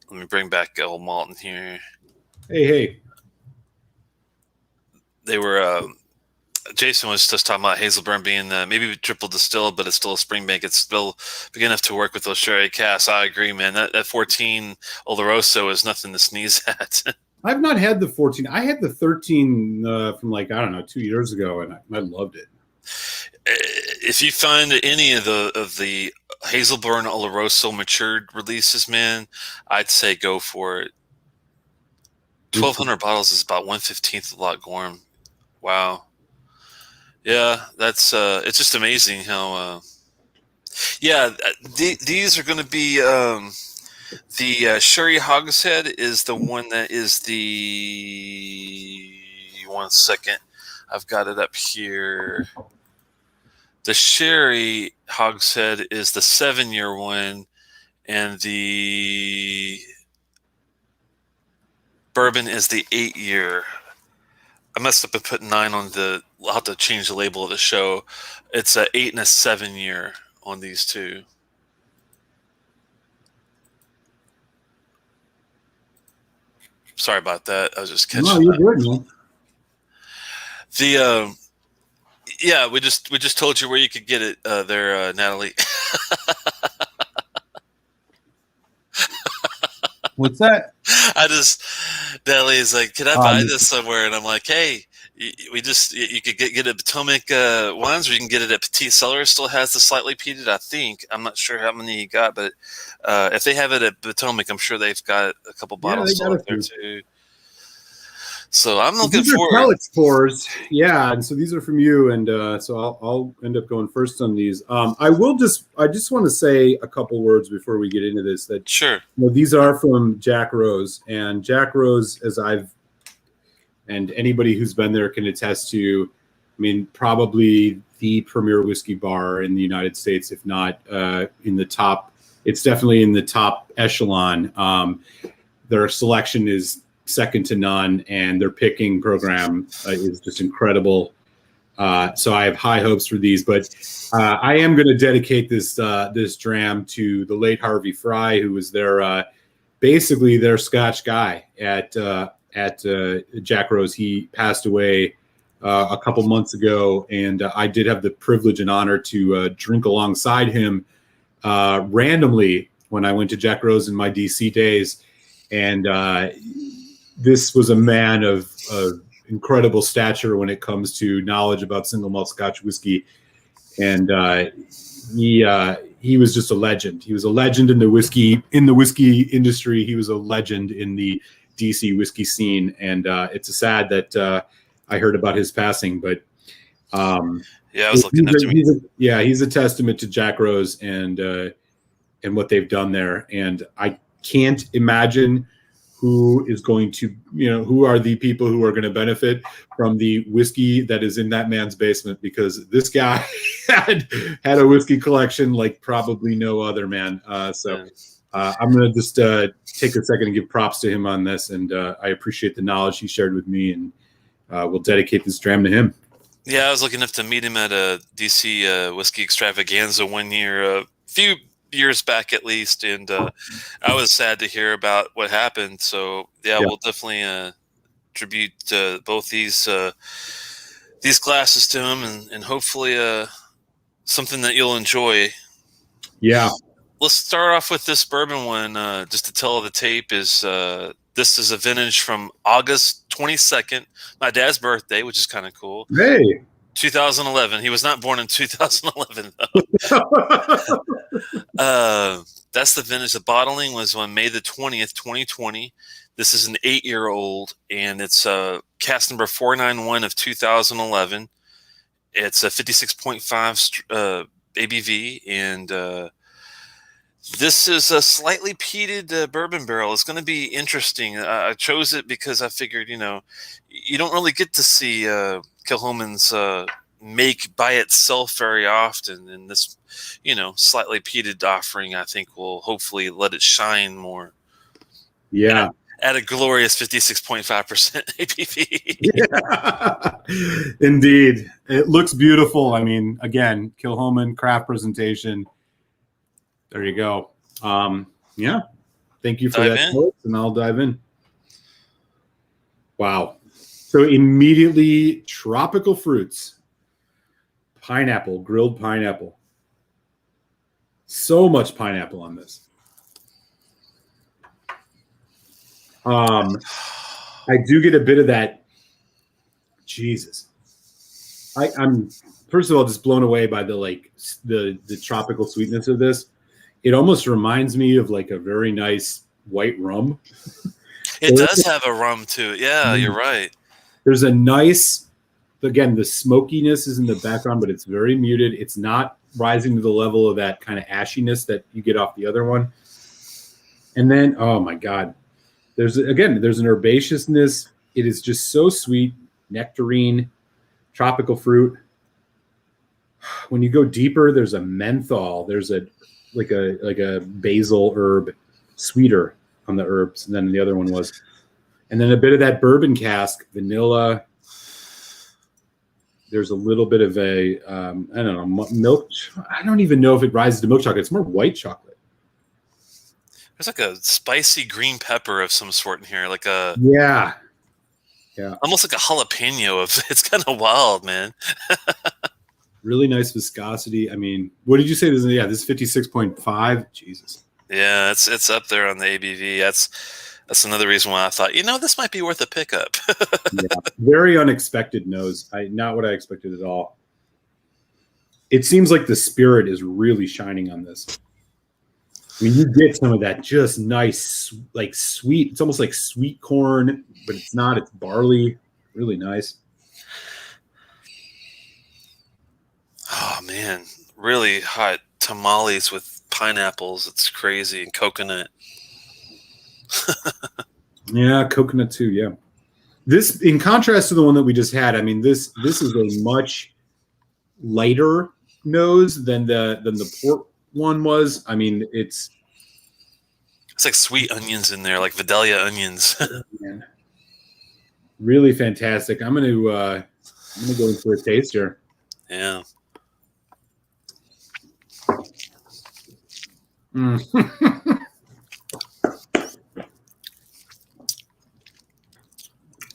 Let me bring back old Malt in here. Hey. They were Jason was just talking about Hazelburn being maybe triple distilled, but it's still a Springbank. It's still big enough to work with those sherry casks. I agree, man. That 14 Oloroso is nothing to sneeze at. I've not had the 14. I had the 13 from like, I don't know, 2 years ago, and I loved it. If you find any of the Hazelburn Oloroso matured releases, man, I'd say go for it. 1,200 bottles is about 1/15 of Loch Gorham. Wow. Yeah, that's it's just amazing how. These are going to be the Sherry Hogshead is the one that is the 1 second. I've got it up here. The Sherry Hogshead is the 7-year one, and the Bourbon is the 8-year. I messed up and put 9 on the. I'll have to change the label of the show. It's a 8 and a 7-year on these two. Sorry about that. I was just catching. No, you're good, man. The yeah, we just told you where you could get it there, Natalie. What's that? Natalie is like, can I buy this somewhere? And I'm like, hey, you could get it at Potomac Wines, or you can get it at Petite Cellar. Still has the slightly peated, I think. I'm not sure how many you got, but if they have it at Potomac, I'm sure they've got a couple bottles still up there too. So I'm looking forward. Telex pours, yeah, and so these are from you, and so I'll end up going first on these. I just want to say a couple words before we get into this. That sure, these are from Jack Rose, and Jack Rose, and anybody who's been there can attest to. I mean, probably the premier whiskey bar in the United States, if not in the top. It's definitely in the top echelon. Their selection is second to none, and their picking program is just incredible. So I have high hopes for these, but I am going to dedicate this dram to the late Harvey Fry, who was basically their Scotch guy at Jack Rose. He passed away a couple months ago, and I did have the privilege and honor to drink alongside him randomly when I went to Jack Rose in my DC days, and this was a man of incredible stature when it comes to knowledge about single malt Scotch whiskey, and he was just a legend. He was a legend in the whiskey industry. He was a legend in the DC whiskey scene, and it's sad that I heard about his passing. But yeah, I was looking up to me. He's a testament to Jack Rose and what they've done there, and I can't imagine who is going to, who are the people who are going to benefit from the whiskey that is in that man's basement, because this guy had a whiskey collection like probably no other, man. So I'm going to just take a second and give props to him on this, and I appreciate the knowledge he shared with me, and we'll dedicate this dram to him. Yeah, I was lucky enough to meet him at a DC whiskey extravaganza one year, a few years back at least, and I was sad to hear about what happened. So yeah, we'll definitely tribute both these glasses to him, and hopefully something that you'll enjoy. Yeah. Let's start off with this bourbon one. Just to tell the tape is this is a vintage from August 22nd, my dad's birthday, which is kind of cool. Hey. 2011. He was not born in 2011 though. That's the vintage. The bottling was on May the 20th, 2020. This is an 8-year-old, and it's cast number 491 of 2011. It's a 56.5 ABV, and this is a slightly peated bourbon barrel. It's going to be interesting. I chose it because I figured, you don't really get to see Kilchoman's make by itself very often, and this, slightly peated offering, I think, will hopefully let it shine more. Yeah. At a glorious 56.5% ABV. Yeah. Indeed. It looks beautiful. I mean, again, Kilchoman craft presentation. There you go. Yeah. Thank you for that choice, and I'll dive in. Wow. So immediately, tropical fruits. Pineapple, grilled pineapple. So much pineapple on this. I do get a bit of that. Jesus. I'm first of all just blown away by the tropical sweetness of this. It almost reminds me of like a very nice white rum. It does have a rum to it. Yeah, you're right. There's a nice, again, the smokiness is in the background, but it's very muted. It's not rising to the level of that kind of ashiness that you get off the other one. And then, oh my God, there's an herbaceousness. It is just so sweet, nectarine, tropical fruit. When you go deeper, there's a menthol. There's a basil herb, sweeter on the herbs than the other one was. And then a bit of that bourbon cask, vanilla. There's a little bit of a, I don't know, milk. I don't even know if it rises to milk chocolate. It's more white chocolate. There's like a spicy green pepper of some sort in here. Yeah. Almost like a jalapeno. It's kind of wild, man. Really nice viscosity. I mean, what did you say? This is 56.5. Jesus. Yeah, it's up there on the ABV. That's another reason why I thought, this might be worth a pickup. Yeah, very unexpected nose. Not what I expected at all. It seems like the spirit is really shining on this. I mean, you get some of that just nice, like sweet. It's almost like sweet corn, but it's not. It's barley. Really nice. Oh, man. Really hot tamales with pineapples. It's crazy. And coconut. Yeah, coconut too. Yeah. This, in contrast to the one that we just had, I mean, this is a much lighter nose than the port one was. I mean, it's like sweet onions in there, like Vidalia onions. Man. Really fantastic. I'm gonna go in for a taste here. Yeah.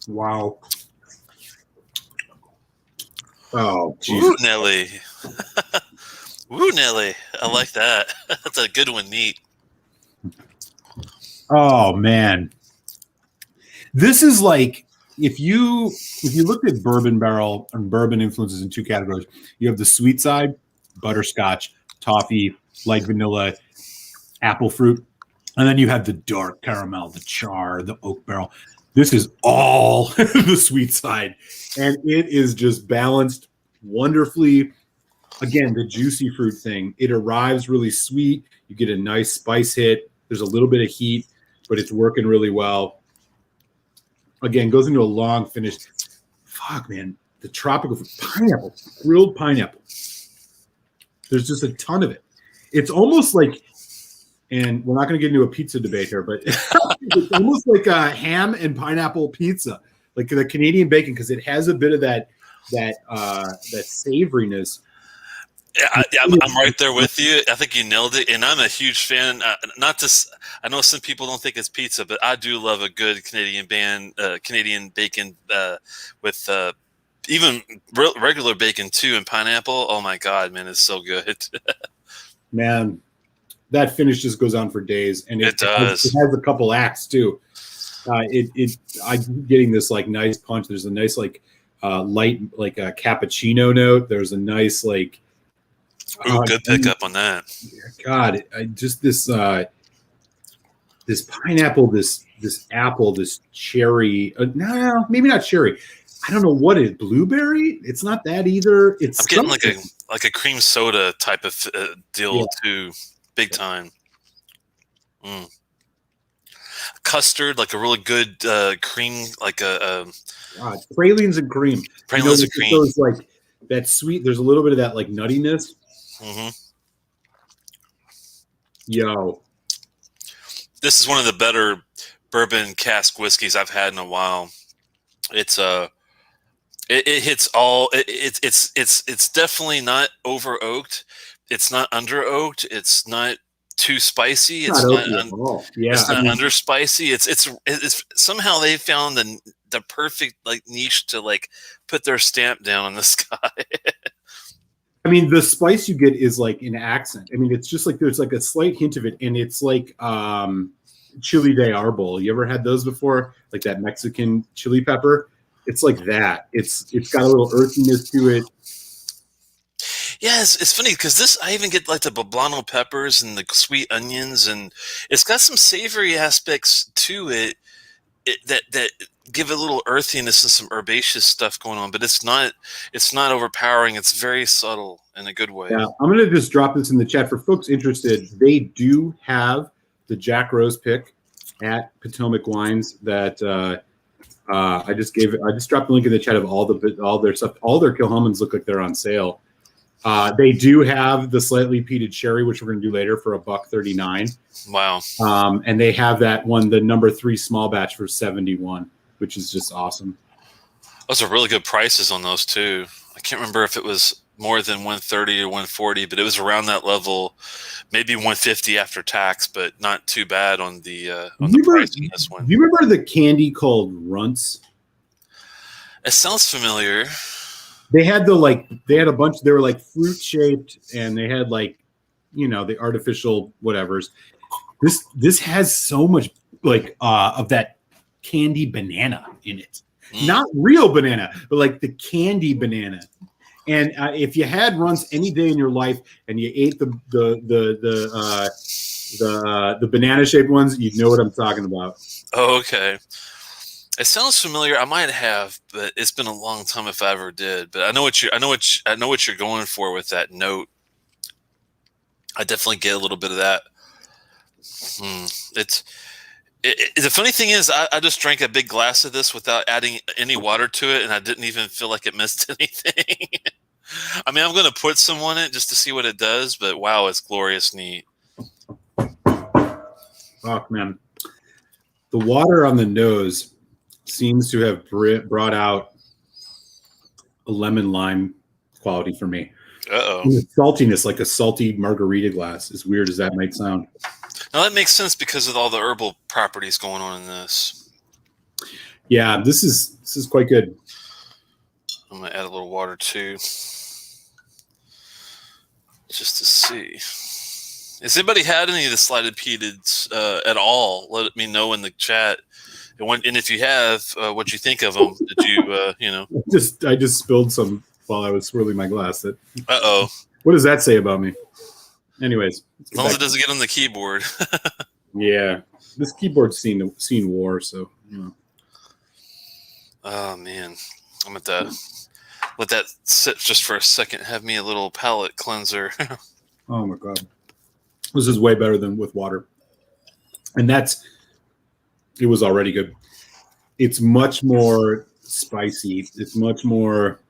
Wow. Oh, geez. Woo, Nelly. Woo, Nelly. I like that. That's a good one. Neat. Oh, man. This is like, if you looked at bourbon barrel and bourbon influences in two categories, you have the sweet side, butterscotch, toffee, light vanilla, apple fruit, and then you have the dark caramel, the char, the oak barrel. This is all the sweet side, and it is just balanced wonderfully. Again, the juicy fruit thing, it arrives really sweet. You get a nice spice hit. There's a little bit of heat, but it's working really well. Again, goes into a long finish. Fuck, man. The tropical pineapple, grilled pineapple. There's just a ton of it. It's almost like, and we're not going to get into a pizza debate here, but it's almost like a ham and pineapple pizza, like the Canadian bacon, because it has a bit of that savoriness. I'm right there with you. I think you nailed it, and I'm a huge fan. I know some people don't think it's pizza, but I do love a good Canadian bacon with even regular bacon too, and pineapple. Oh my god, man, it's so good. Man, that finish just goes on for days, and It does. It has a couple acts too. I'm getting this like nice punch. There's a nice like light like a cappuccino note. There's a nice like good pickup on that. God, just this this pineapple, this apple, this cherry. No, maybe not cherry. I don't know what it is. Blueberry? It's not that either. It's I'm getting like a cream soda type of deal too, big time. Custard, like a really good cream, like a pralines and cream. Pralines and cream. Those like that sweet. There's a little bit of that like nuttiness. Mm-hmm. Yo, this is one of the better bourbon cask whiskeys I've had in a while. It's it hits all. It's definitely not over oaked. It's not under oaked. It's not too spicy. It's not under spicy. It's somehow they found the perfect like niche to like put their stamp down on this guy. I mean, the spice you get is like an accent. I mean, it's just like there's like a slight hint of it, and it's like chili de arbol. You ever had those before? Like that Mexican chili pepper? It's like that. It's got a little earthiness to it. Yeah, it's funny because I even get like the poblano peppers and the sweet onions, and it's got some savory aspects to it that give a little earthiness and some herbaceous stuff going on, but it's not overpowering. It's very subtle in a good way. Yeah, I'm gonna just drop this in the chat for folks interested. They do have the Jack Rose pick at Potomac Wines that I just dropped the link in the chat of all their stuff. All their Kilchomans look like they're on sale. They do have the slightly peated sherry, which we're going to do later for $1.39. Wow. And they have that one, the number 3 small batch for $71, which is just awesome. Those are really good prices on those too. I can't remember if it was more than 130 or 140, but it was around that level, maybe 150 after tax, but not too bad on the price in this one. Do you remember the candy called Runts? It sounds familiar. They had a bunch. They were like fruit shaped, and they had like, the artificial whatevers. This has so much like of that candy banana in it. Not real banana, but like the candy banana. And if you had Runts any day in your life, and you ate the banana shaped ones, you'd know what I'm talking about. Oh, okay. It sounds familiar. I might have, but it's been a long time if I ever did. But I know what you're going for with that note. I definitely get a little bit of that. The funny thing is, I just drank a big glass of this without adding any water to it, and I didn't even feel like it missed anything. I mean, I'm going to put some on it just to see what it does, but wow, it's glorious neat. Oh, man. The water on the nose seems to have brought out a lemon lime quality for me. Saltiness, like a salty margarita glass, as weird as that might sound. Now that makes sense because of all the herbal properties going on in this. Yeah, this is quite good. I'm gonna add a little water too, just to see. Has anybody had any of the slided peateds at all? Let me know in the chat. And if you have, what you think of them? Did you, I just spilled some while I was swirling my glass. What does that say about me? Anyways, as long as it doesn't get on the keyboard. Yeah, this keyboard's seen war, so. Oh man, I'm going to let that sit just for a second. Have me a little palate cleanser. Oh my god, this is way better than with water, and it was already good. It's much more spicy. It's much more.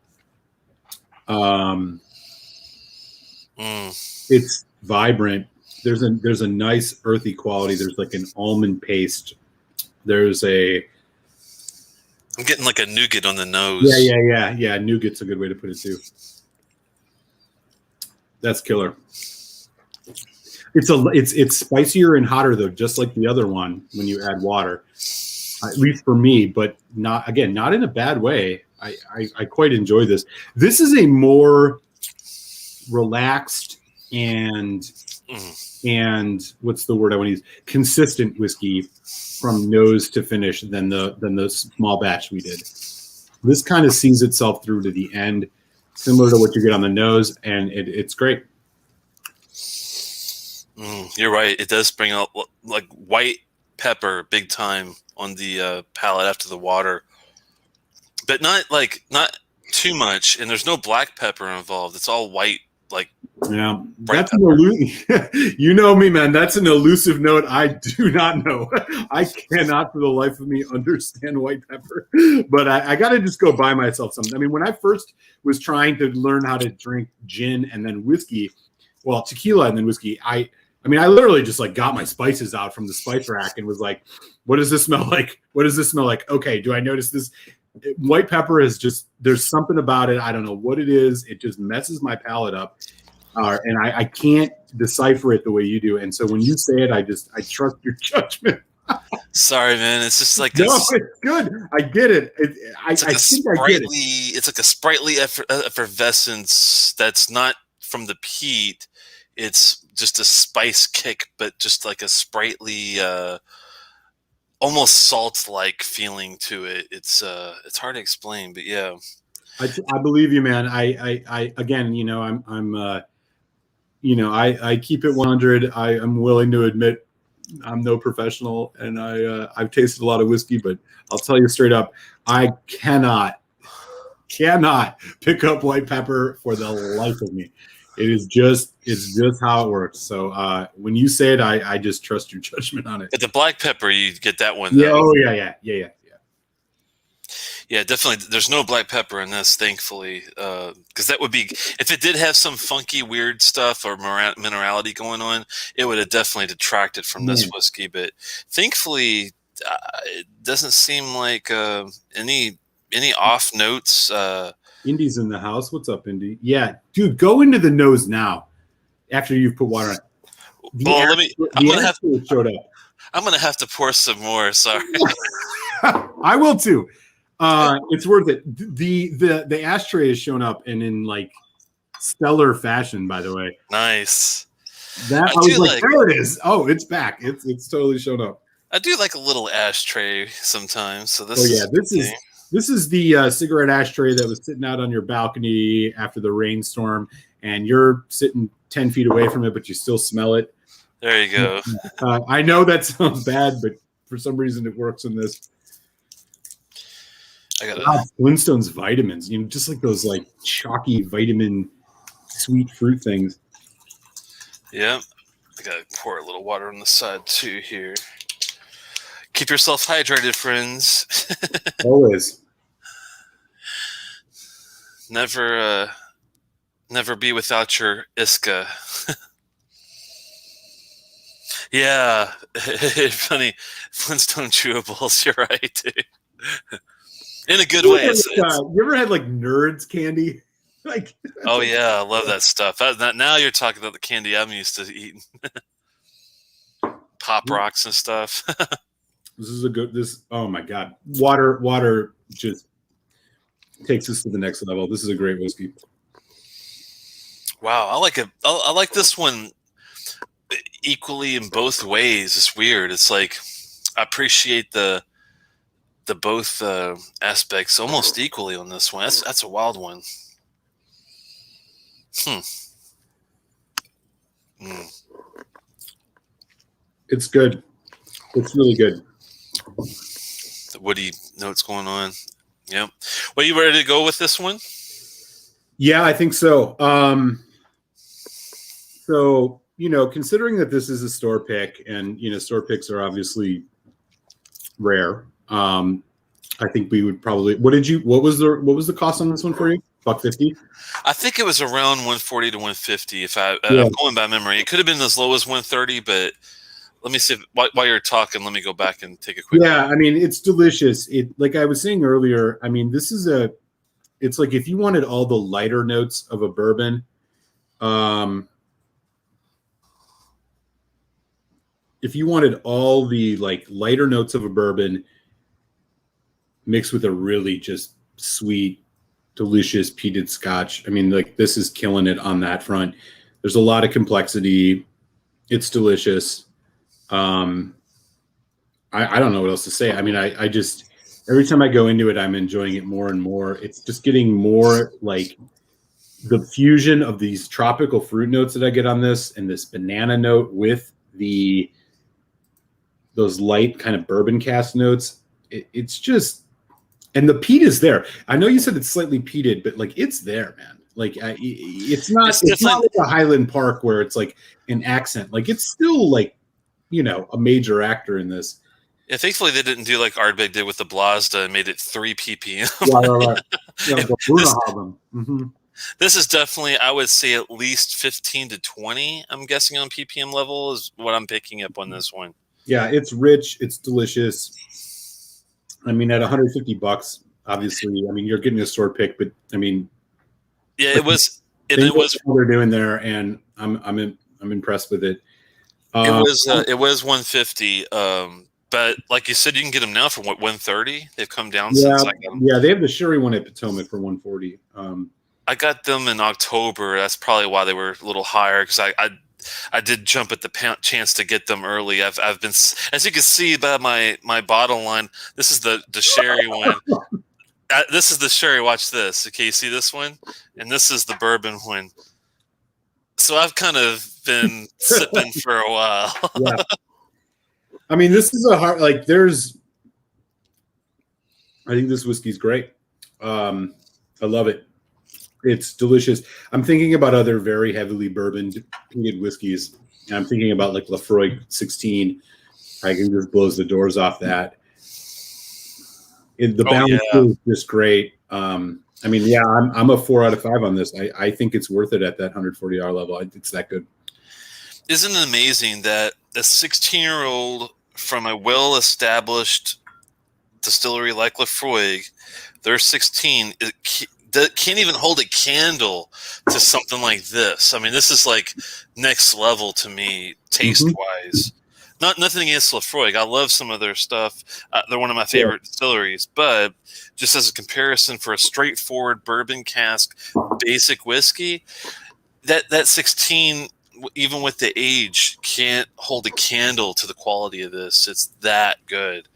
It's vibrant. There's a nice earthy quality. There's like an almond paste. I'm getting like a nougat on the nose. Yeah. Nougat's a good way to put it too. That's killer. It's spicier and hotter though, just like the other one when you add water. At least for me, but not in a bad way. I quite enjoy this. This is a more relaxed and what's the word I want to use? Consistent whiskey from nose to finish than the small batch we did. This kind of sees itself through to the end, similar to what you get on the nose, and it's great. You're right. It does bring out like white pepper big time on the palate after the water, but not too much. And there's no black pepper involved. It's all white, like yeah. That's you know me, man. That's an elusive note I do not know. I cannot for the life of me understand white pepper, but I got to just go buy myself some. I mean, when I first was trying to learn how to drink gin and then whiskey, well, tequila and then whiskey, I literally just like got my spices out from the spice rack and was like, what does this smell like? What does this smell like? Okay, do I notice this? White pepper is just, there's something about it. I don't know what it is. It just messes my palate up. And I can't decipher it the way you do. And so when you say it, I trust your judgment. Sorry, man. It's just like no, it's good. I get it. I get it. It's like a sprightly effervescence that's not from the peat. It's just a spice kick, but just like a sprightly, almost salt-like feeling to it. It's hard to explain, but yeah. I believe you, man. I again, I keep it 100. I am willing to admit I'm no professional, and I've tasted a lot of whiskey, but I'll tell you straight up, I cannot pick up white pepper for the life of me. It's just how it works. So when you say it, I just trust your judgment on it. But the black pepper, you get that one. Yeah. Oh yeah. Yeah, definitely. There's no black pepper in this, thankfully, because that would be, if it did have some funky, weird stuff or minerality going on, it would have definitely detracted from this whiskey. But thankfully, it doesn't seem like any off notes. Indy's in the house. What's up, Indy? Yeah, dude, go into the nose now. After you've put water on it. I'm gonna have to pour some more. Sorry. I will too. It's worth it. The ashtray has shown up and in like stellar fashion, by the way. Nice. I was like, there it is. Oh, it's back. It's totally shown up. I do like a little ashtray sometimes. So this is the cigarette ashtray that was sitting out on your balcony after the rainstorm, and you're sitting 10 feet away from it, but you still smell it. There you go. I know that sounds bad, but for some reason it works in this. Flintstones vitamins, just like those like chalky vitamin sweet fruit things. Yeah. I gotta pour a little water on the side too here. Keep yourself hydrated, friends. Always. Never be without your Iska. Yeah. Funny. Flintstone chewables, you're right, dude. In a good way. You ever had like Nerds candy? Oh yeah, I love that stuff. Now you're talking about the candy I'm used to eating. Pop rocks and stuff. Oh my god, water just takes us to the next level. This is a great whiskey. Wow, I like it. I like this one equally in both ways. It's weird. It's like I appreciate the both aspects almost equally on this one. That's a wild one. It's good. It's really good. The woody notes going on. Yep. Well, you ready to go with this one? Yeah, I think so. So, considering that this is a store pick and, store picks are obviously rare. I think we would probably, what was the cost on this one for you? $150? I think it was around $140 to $150. I'm going by memory. It could have been as low as $130, but let me see while you're talking, let me go back and take a quick look. I mean, it's delicious. Like I was saying earlier, I mean, it's like if you wanted all the lighter notes of a bourbon, If you wanted all the like lighter notes of a bourbon mixed with a really just sweet, delicious peated scotch, I mean, like this is killing it on that front. There's a lot of complexity. It's delicious. I don't know what else to say. I mean, I just every time I go into it, I'm enjoying it more and more. It's just getting more like the fusion of these tropical fruit notes that I get on this and this banana note with those light kind of bourbon cast notes. It's just, and the peat is there. I know you said it's slightly peated, but like it's there, man. Like it's not like a Highland Park where it's like an accent. Like it's still like, you know, a major actor in this. Yeah, thankfully they didn't do like Ardbeg did with the Blazda and made it 3 ppm. Right. Yeah, this is definitely, I would say, at least 15 to 20. I'm guessing on ppm level is what I'm picking up on this one. Yeah, it's rich. It's delicious. I mean, at $150, obviously, I mean, you're getting a store pick, but I mean, yeah, it was what they're doing there, and I'm impressed with it. It was 150. But like you said, you can get them now for what, 130? They've come down since I got them. Yeah, they have the sherry one at Potomac for 140. I got them in October. That's probably why they were a little higher, because I did jump at the chance to get them early. I've been, as you can see by my bottle line, this is the sherry one. This is the sherry. Watch this. Okay, you see this one, and this is the bourbon one. So I've kind of been sipping for a while. Yeah. I mean, this is a hard, like, I think this whiskey's great. I love it. It's delicious. I'm thinking about other very heavily bourbon peated whiskeys. And I'm thinking about like Lafroy 16. I think this blows the doors off that. The balance is just great. I mean, yeah, I'm a 4 out of 5 on this. I think it's worth it at that $140 level. It's that good. Isn't it amazing that a 16-year-old from a well-established distillery like Lafroy, they're 16, can't even hold a candle to something like this? I mean, this is like next level to me, taste-wise. Nothing against Lafroy. I love some of their stuff. They're one of my favorite distilleries. But just as a comparison for a straightforward bourbon cask basic whiskey, that 16, even with the age, can't hold a candle to the quality of this. It's that good.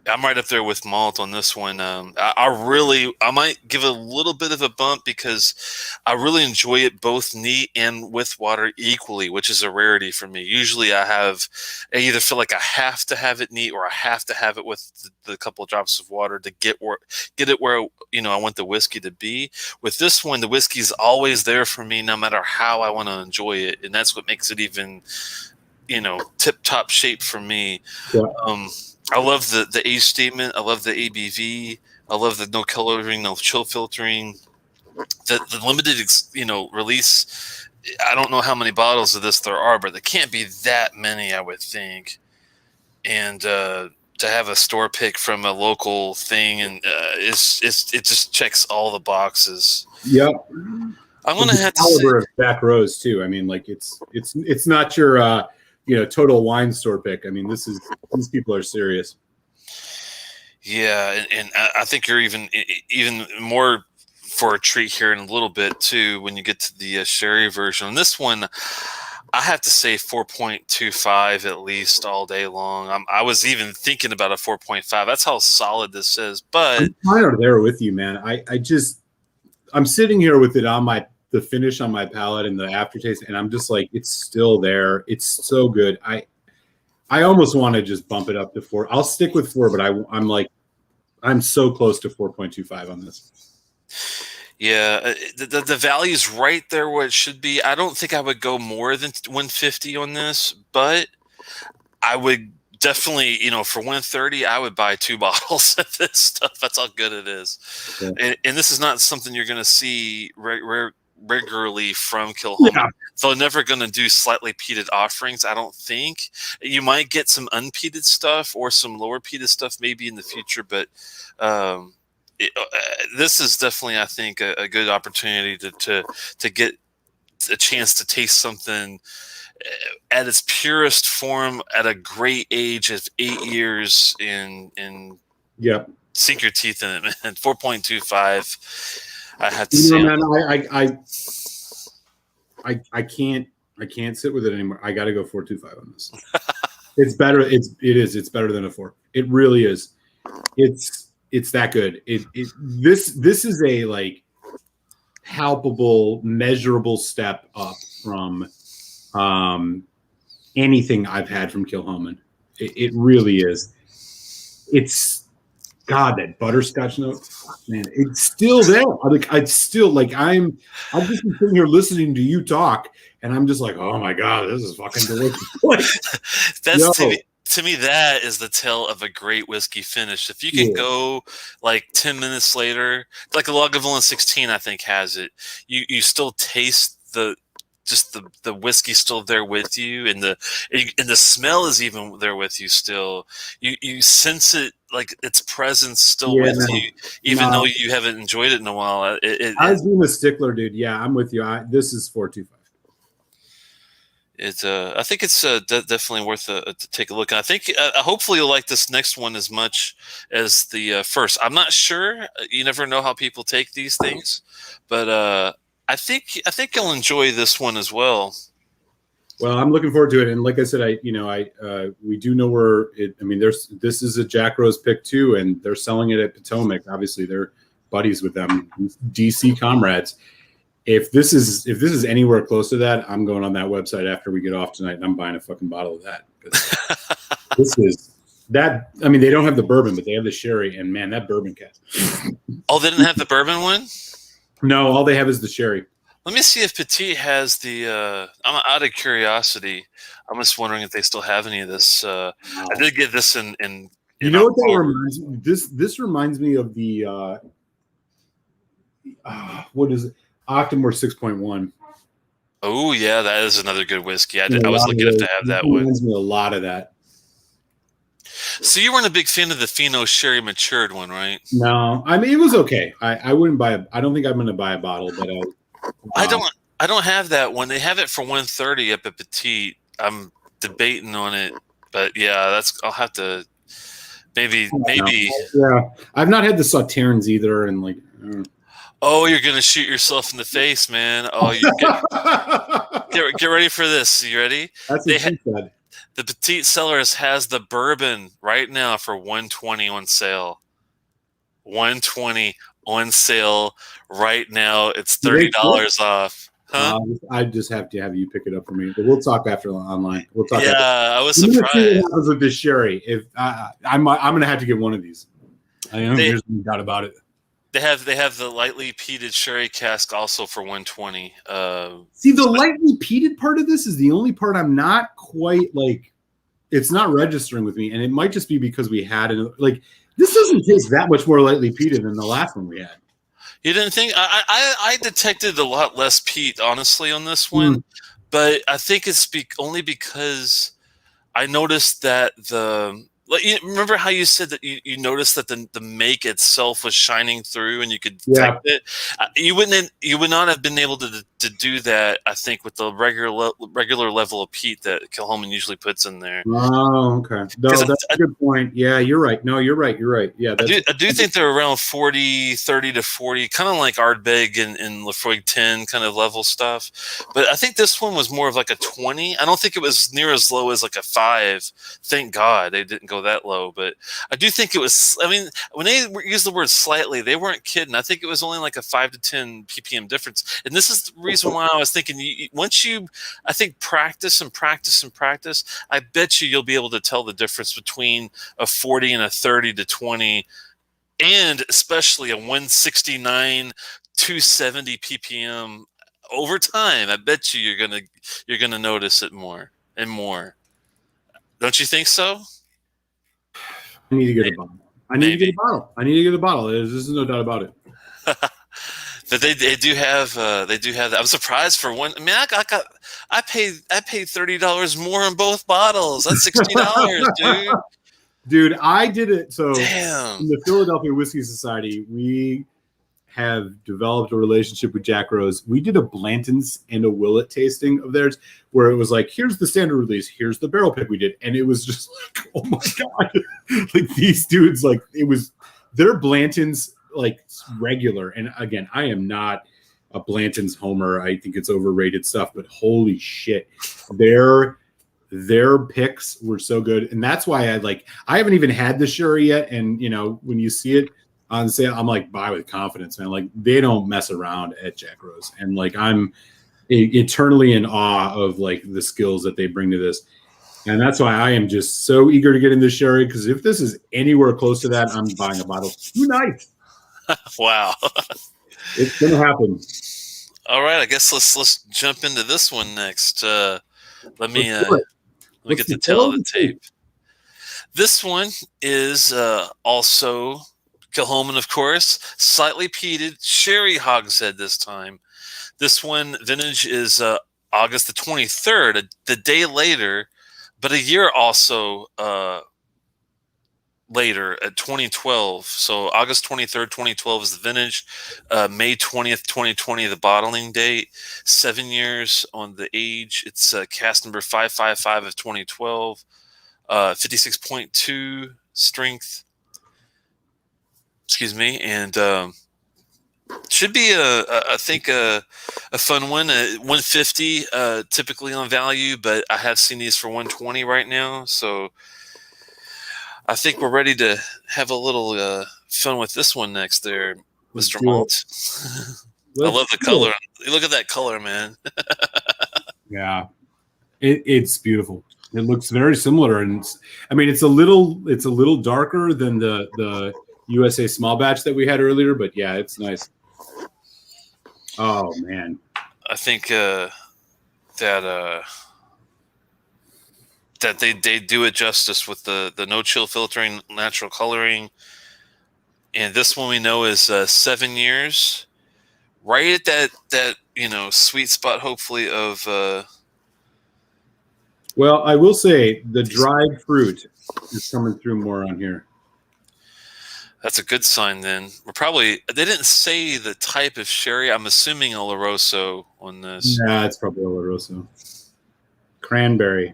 I'm right up there with Malt on this one. I might give it a little bit of a bump because I really enjoy it both neat and with water equally, which is a rarity for me. Usually I either feel like I have to have it neat or I have to have it with the couple of drops of water to get it where, you know, I want the whiskey to be. With this one, the whiskey is always there for me no matter how I want to enjoy it. And that's what makes it even, you know, tip-top shape for me. Yeah. I love the age statement. I love the ABV. I love the no coloring, no chill filtering. The limited, release. I don't know how many bottles of this there are, but there can't be that many, I would think. And to have a store pick from a local thing, and it just checks all the boxes. Yep. I'm gonna have to caliber of back rows too. I mean, like it's not your total wine store pick. I mean, these people are serious. Yeah, and I think you're even more for a treat here in a little bit too when you get to the sherry version. On this one, I have to say 4.25 at least all day long. I was even thinking about a 4.5. That's how solid this is. But I'm kind of there with you, man. I'm sitting here with it on the finish on my palate and the aftertaste, and I'm just like, it's still there. It's so good. I almost want to just bump it up to 4. I'll stick with 4, but I'm so close to 4.25 on this. Yeah, the value's right there where it should be. I don't think I would go more than 150 on this, but I would definitely, for 130, I would buy 2 bottles of this stuff. That's how good it is. Yeah. And this is not something you're going to see regularly from Kilchoman. Yeah. They're never going to do slightly peated offerings, I don't think. You might get some unpeated stuff or some lower peated stuff maybe in the future, but this is definitely, I think, a good opportunity to get a chance to taste something at its purest form at a great age of 8 years in Yep. Sink your teeth in it, man. 4.25. I have to say, man, I can't sit with it anymore. I got to go 4.25 on this. It's better. It's better than a 4. It really is. It's that good. This is a like palpable, measurable step up from anything I've had from Kilchoman. It really is. It's God, that butterscotch note, man, it's still there. I'm just sitting here listening to you talk, and I'm just like, oh my God, this is fucking delicious. That's to me, that is the tell of a great whiskey finish. If you can go like 10 minutes later, like a Lagavulin 16, I think has it. You still taste the whiskey still there with you, and the smell is even there with you still. You sense it, like its presence still with you, even though you haven't enjoyed it in a while. I was being a stickler, dude. Yeah, I'm with you. This is 4.25. I think it's definitely worth to take a look. And I think hopefully you'll like this next one as much as the first. I'm not sure. You never know how people take these things, but I think you'll enjoy this one as well. Well, I'm looking forward to it, and like I said, we do know where it. I mean, this is a Jack Rose pick too, and they're selling it at Potomac. Obviously, they're buddies with them, DC comrades. If this is anywhere close to that, I'm going on that website after we get off tonight, and I'm buying a fucking bottle of that. This is that. I mean, they don't have the bourbon, but they have the sherry, and man, that bourbon cast. Oh, they didn't have the bourbon one? No, all they have is the sherry. Let me see if Peated has the. I'm out of curiosity. I'm just wondering if they still have any of this. I did get this in. You know what that reminds me? This reminds me of the. What is it? Octomore 6.1. Oh yeah, that is another good whiskey. I was looking to have that one. Reminds me a lot of that. So you weren't a big fan of the Fino Sherry matured one, right? No, I mean it was okay. I wouldn't buy. I don't think I'm going to buy a bottle, but I don't have that one. They have it for $130 up at Peated. I'm debating on it, but yeah, I'll have to maybe. Yeah, I've not had the Sauternes either, and like. Oh, you're gonna shoot yourself in the face, man! Oh, get ready for this. You ready? That's what she said. The Peated Cellars has the bourbon right now for $120 on sale. $120 on sale right now. It's $30 off. Huh? I just have to have you pick it up for me. But we'll talk after online. We'll talk. Yeah, I was surprised. See what happens with this sherry. If I'm going to have to get one of these. I don't there's no doubt about it. They have the lightly peated sherry cask also for $120. See, the lightly peated part of this is the only part I'm not quite like. It's not registering with me, and it might just be because we had like this doesn't taste that much more lightly peated than the last one we had. You didn't think I detected a lot less peat honestly on this one, but I think it's only because I noticed that remember how you said that you noticed that the make itself was shining through and you could detect it? You would not have been able to do that, I think, with the regular level of peat that Kilchoman usually puts in there. Oh, okay. No, that's a good point. Yeah, you're right. No, you're right. You're right. Yeah, I do think they're around 30 to 40, kind of like Ardbeg and Lafroig 10 kind of level stuff. But I think this one was more of like a 20. I don't think it was near as low as like a 5. Thank God they didn't go that low. But I do think it was, I mean, when they use the word slightly, they weren't kidding. I think it was only like a 5 to 10 ppm difference. And this is the reason why I was thinking once you, I think, practice, I bet you'll be able to tell the difference between a 40 and a 30 to 20, and especially a 169, 270 ppm over time. I bet you're gonna notice it more and more. Don't you think so? I need to get a bottle. I need to get a bottle. There's no doubt about it. But they do have that. I'm surprised for one. I mean, I paid $30 more on both bottles. That's $60, dude. Dude, I did it. So damn. In the Philadelphia Whiskey Society, we have developed a relationship with Jack Rose. We did a Blanton's and a Willet tasting of theirs where it was like, here's the standard release, here's the barrel pick we did. And it was just like, oh my God. Like these dudes, like it was their Blanton's like regular. And again, I am not a Blanton's homer. I think it's overrated stuff, but holy shit. Their picks were so good. And that's why I haven't even had the sherry yet. And when you see it on sale, I'm like, buy with confidence, man. Like they don't mess around at Jack Rose. And like, I'm eternally in awe of like the skills that they bring to this. And that's why I am just so eager to get in this sherry. Because if this is anywhere close to that, I'm buying a bottle tonight. Wow. It's going to happen. All right. I guess let's jump into this one next. Let me get the tail of the tape. This one is also Kilchoman, of course, slightly peated, sherry hogshead this time. This one, vintage is August the 23rd, the day later, but a year also later at 2012. So August 23rd, 2012 is the vintage. May 20th, 2020, the bottling date. 7 years on the age. It's cast number 555 of 2012. 56.2 strength. Excuse me. And should be I think a fun one. 150 typically on value, but I have seen these for 120 right now. So I think we're ready to have a little fun with this one next there, Mr. Malt. I love the color. Look at that color, man. Yeah. It's beautiful. It looks very similar, and I mean it's a little darker than the USA small batch that we had earlier, but yeah, it's nice. Oh man, I think that they do it justice with the no chill filtering, natural coloring, and this one we know is 7 years, right at that sweet spot, hopefully of. Well, I will say the dried fruit is coming through more on here. That's a good sign then. They didn't say the type of sherry. I'm assuming Oloroso on this. Yeah, it's probably Oloroso. Cranberry.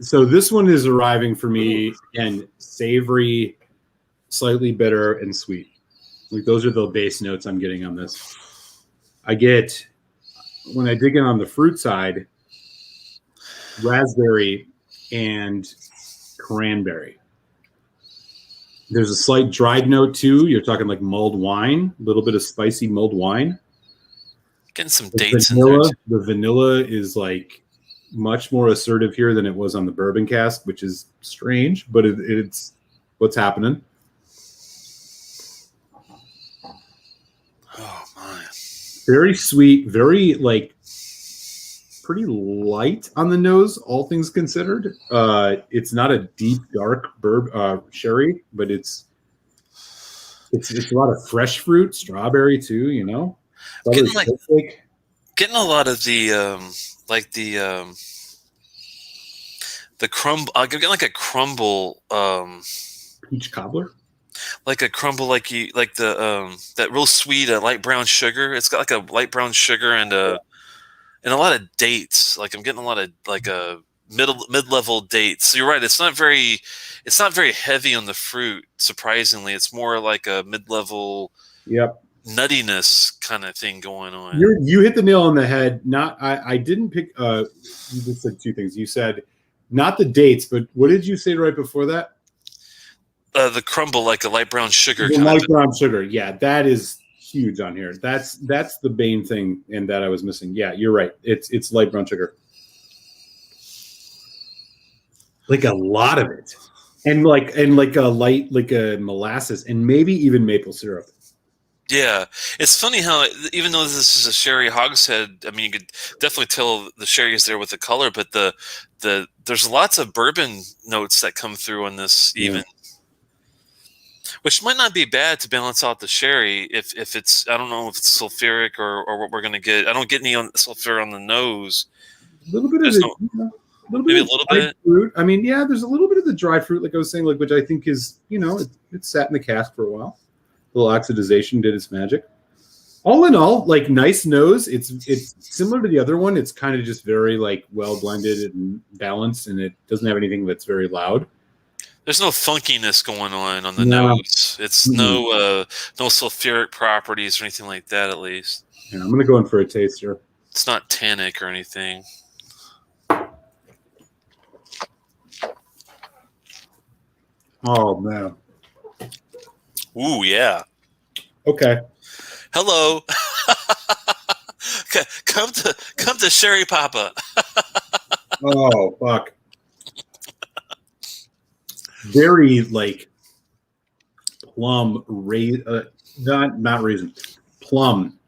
So this one is arriving for me, and savory, slightly bitter, and sweet. Like those are the base notes I'm getting on this. I get, when I dig in on the fruit side, raspberry and cranberry. There's a slight dried note too. You're talking like mulled wine, a little bit of spicy mulled wine. Getting some dates in there. The vanilla is like much more assertive here than it was on the bourbon cask, which is strange, but it's what's happening. Oh my! Very sweet, very like pretty light on the nose, all things considered. It's not a deep, dark sherry, but it's a lot of fresh fruit, strawberry too. Getting a lot of the the crumble. I'm getting like a crumble. Peach cobbler. Like a crumble, that real sweet light brown sugar. It's got like a light brown sugar and a lot of dates. Like I'm getting a lot of like a mid-level dates. So you're right. It's not very heavy on the fruit. Surprisingly, it's more like a mid-level. Yep. Nuttiness kind of thing going on. You hit the nail on the head. I didn't pick. You just said two things. You said not the dates, but what did you say right before that? The crumble, like a light brown sugar. Brown sugar. Yeah, that is huge on here. That's the main thing, and that I was missing. Yeah, you're right. It's light brown sugar. Like a lot of it, and like a light, like a molasses, and maybe even maple syrup. Yeah, it's funny how even though this is a sherry hogshead, I mean, you could definitely tell the sherry is there with the color, but there's lots of bourbon notes that come through on this, even, which might not be bad to balance out the sherry. If it's, I don't know if it's sulfuric or what we're gonna get. I don't get any sulfur on the nose. A little bit of it. Maybe a little bit. Fruit. I mean, yeah, there's a little bit of the dry fruit, like I was saying, like which I think is, it sat in the cask for a while. A little oxidization did its magic. All in all, like nice nose. It's similar to the other one. It's kind of just very like well blended and balanced, and it doesn't have anything that's very loud. There's no funkiness going on the nose. It's no sulfuric properties or anything like that, at least. Yeah, I'm gonna go in for a taste here. It's not tannic or anything. Oh man. Ooh, yeah. Okay. Hello. Come to Sherry Papa. Oh fuck. Very like plum not raisin. Plum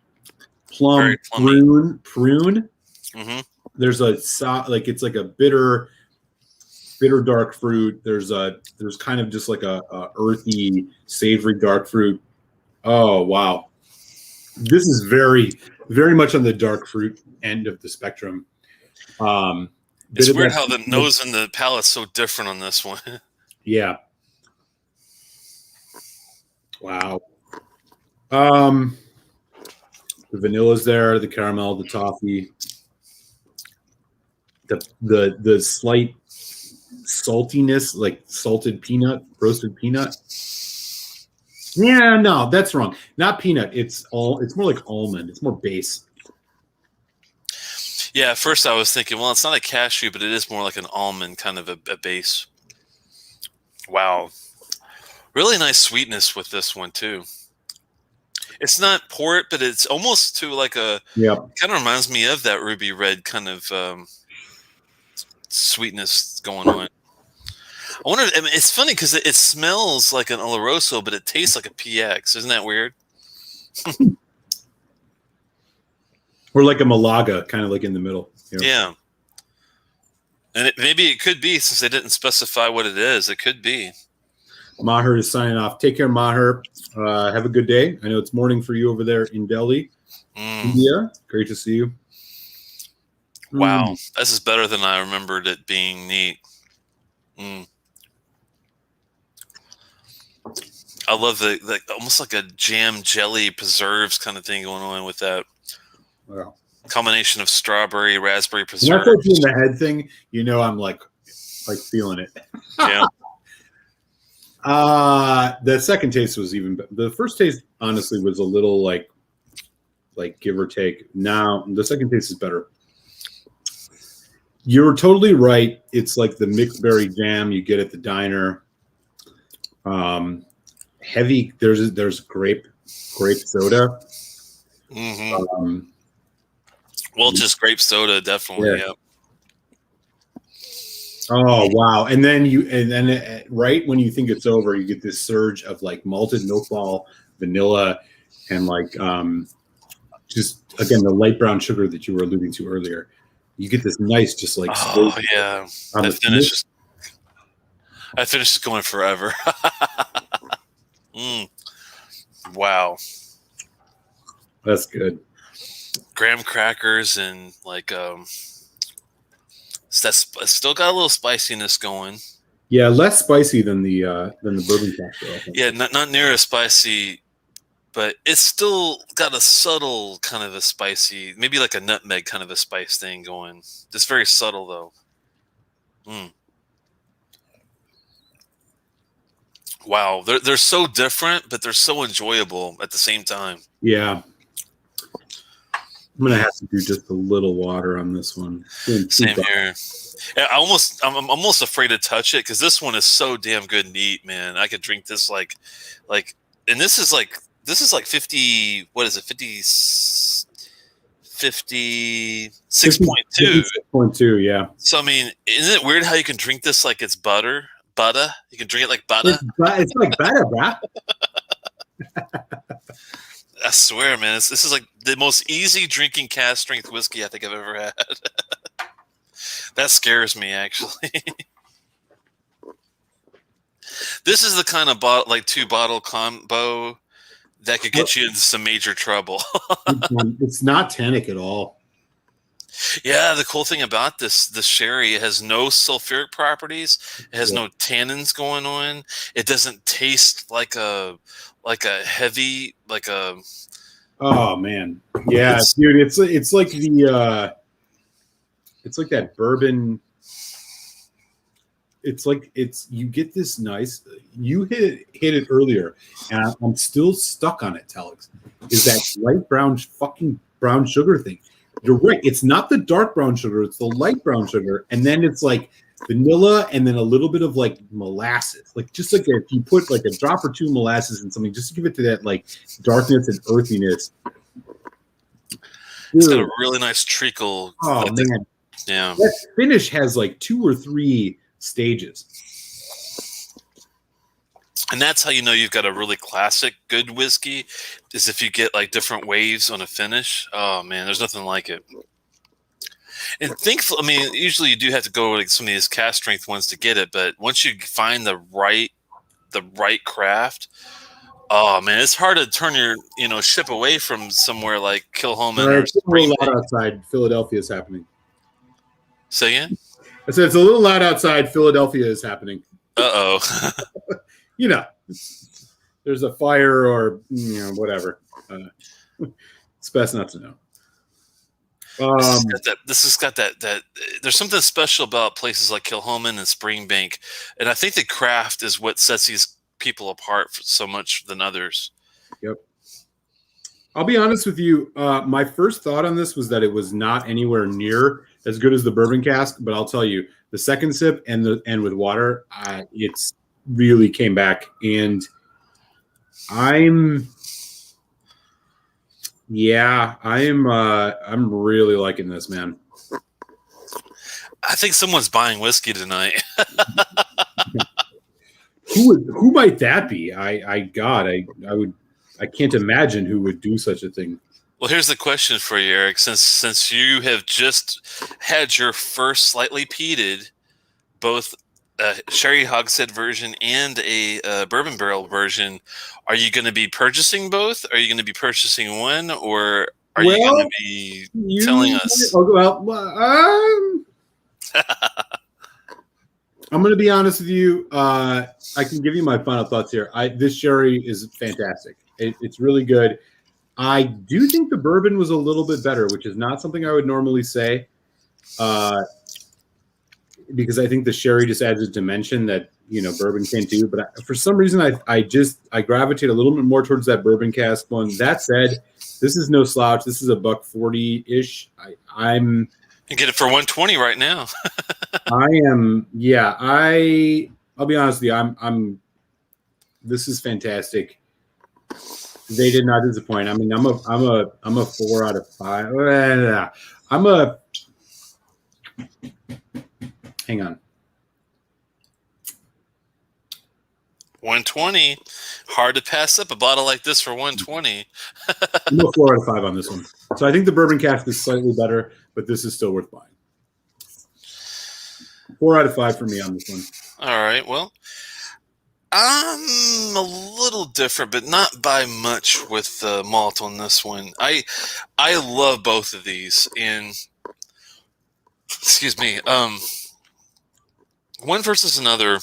prune. Mm-hmm. There's like it's like a bitter dark fruit. There's kind of just like a earthy, savory dark fruit. Oh wow. This is very, very much on the dark fruit end of the spectrum. It's weird how the nose and the palate's so different on this one. Yeah. Wow. The vanilla's there, the caramel, the toffee, the slight saltiness, like salted peanut, roasted peanut. Yeah, no, that's wrong. Not peanut. It's more like almond. It's more base. Yeah, at first I was thinking, well, it's not a cashew, but it is more like an almond kind of a base. Wow. Really nice sweetness with this one, too. It's not port, but it's almost to like a... Yeah. Kind of reminds me of that ruby red kind of sweetness going on. I wonder... I mean, it's funny because it smells like an Oloroso, but it tastes like a PX. Isn't that weird? Or like a Malaga, kind of like in the middle. Yeah. And maybe it could be, since they didn't specify what it is, it could be. Maher is signing off. Take care, Maher. Have a good day. I know it's morning for you over there in Delhi, India. Great to see you. Wow. This is better than I remembered it being neat. I love the almost like a jam jelly preserves kind of thing going on with that. Wow. Combination of strawberry, raspberry preserves. When I start doing the head thing, I'm like feeling it. Yeah. The second taste was even better. The first taste, honestly, was a little like give or take. Now the second taste is better. You're totally right. It's like the mixed berry jam you get at the diner. Heavy. There's grape soda. Mm-hmm. Welch's grape soda, definitely. Yeah. Oh wow! And then right when you think it's over, you get this surge of like malted milk ball, vanilla, and like just again the light brown sugar that you were alluding to earlier. You get this nice, just like yeah. I finished going forever. Wow, that's good. Graham crackers and like that's still got a little spiciness going. Yeah, less spicy than the bourbon cocktail. Yeah, not near as spicy, but it's still got a subtle kind of a spicy, maybe like a nutmeg kind of a spice thing going. Just very subtle though. Wow, they're so different, but they're so enjoyable at the same time. Yeah. I'm gonna have to do just a little water on this one. Same here. I'm almost afraid to touch it because this one is so damn good and neat, man. I could drink this like, and this is like 50. What is it? 56.2. 56.2. Yeah. So I mean, isn't it weird how you can drink this like it's butter? Butter. You can drink it like butter. It's like butter, bro. I swear, man, this is like the most easy drinking cask strength whiskey I think I've ever had. That scares me, actually. This is the kind of like 2-bottle combo that could get you into some major trouble. It's not tannic at all. Yeah, the cool thing about this sherry, it has no sulfuric properties. It has Yeah. no tannins going on. It doesn't taste like a heavy like a. Oh man, yeah, It's dude, it's like it's like that bourbon. It's like you get this nice. You hit it earlier, and I'm still stuck on it. Telex is that light brown fucking brown sugar thing. You're right. It's not the dark brown sugar. It's the light brown sugar, and then it's like vanilla, and then a little bit of like molasses. Like just like if you put like a drop or two molasses in something, just to give it to that like darkness and earthiness. it's got a Dude. really nice treacle. Oh man, Yeah. that finish has like 2 or 3 stages. And that's how you know you've got a really classic good whiskey, is if you get like different waves on a finish. Oh man, there's nothing like it. And thankfully, I mean, usually you do have to go like some of these cast strength ones to get it, but once you find the right craft, oh man, it's hard to turn your ship away from somewhere like All Kilchoman right, or it's a little Springbank. loud outside. Philadelphia is happening. Say again? I said it's a little loud outside. Philadelphia is happening. Uh-oh. You know, there's a fire or whatever. It's best not to know. This has got that. There's something special about places like Kilchoman and Springbank, and I think the craft is what sets these people apart so much than others. Yep. I'll be honest with you. My first thought on this was that it was not anywhere near as good as the bourbon cask, but I'll tell you, the second sip and with water, it's really came back, and I'm really liking this, man. I think someone's buying whiskey tonight. Who might that be? I can't imagine who would do such a thing. Well, here's the question for you, Eric. Since you have just had your first slightly peated, both a sherry hogshead version and a bourbon barrel version, are you going to be purchasing both? Are you going to be purchasing one, or are you going to be telling us? I'm going to be honest with you. I can give you my final thoughts here. This sherry is fantastic. It's really good. I do think the bourbon was a little bit better, which is not something I would normally say, because I think the sherry just adds a dimension that bourbon can't do. But for some reason, I gravitate a little bit more towards that bourbon cask one. That said, this is no slouch. This is $140-ish. I'm. You get it for $120 right now. I am. Yeah. I'll be honest with you. This is fantastic. They did not disappoint. I mean, I'm a 4 out of 5. Hang on. 120. Hard to pass up a bottle like this for 120. I'm a 4 out of 5 on this one. So I think the bourbon cask is slightly better, but this is still worth buying. 4 out of 5 for me on this one. All right. Well, I'm a little different, but not by much with malt on this one. I love both of these, and excuse me, one versus another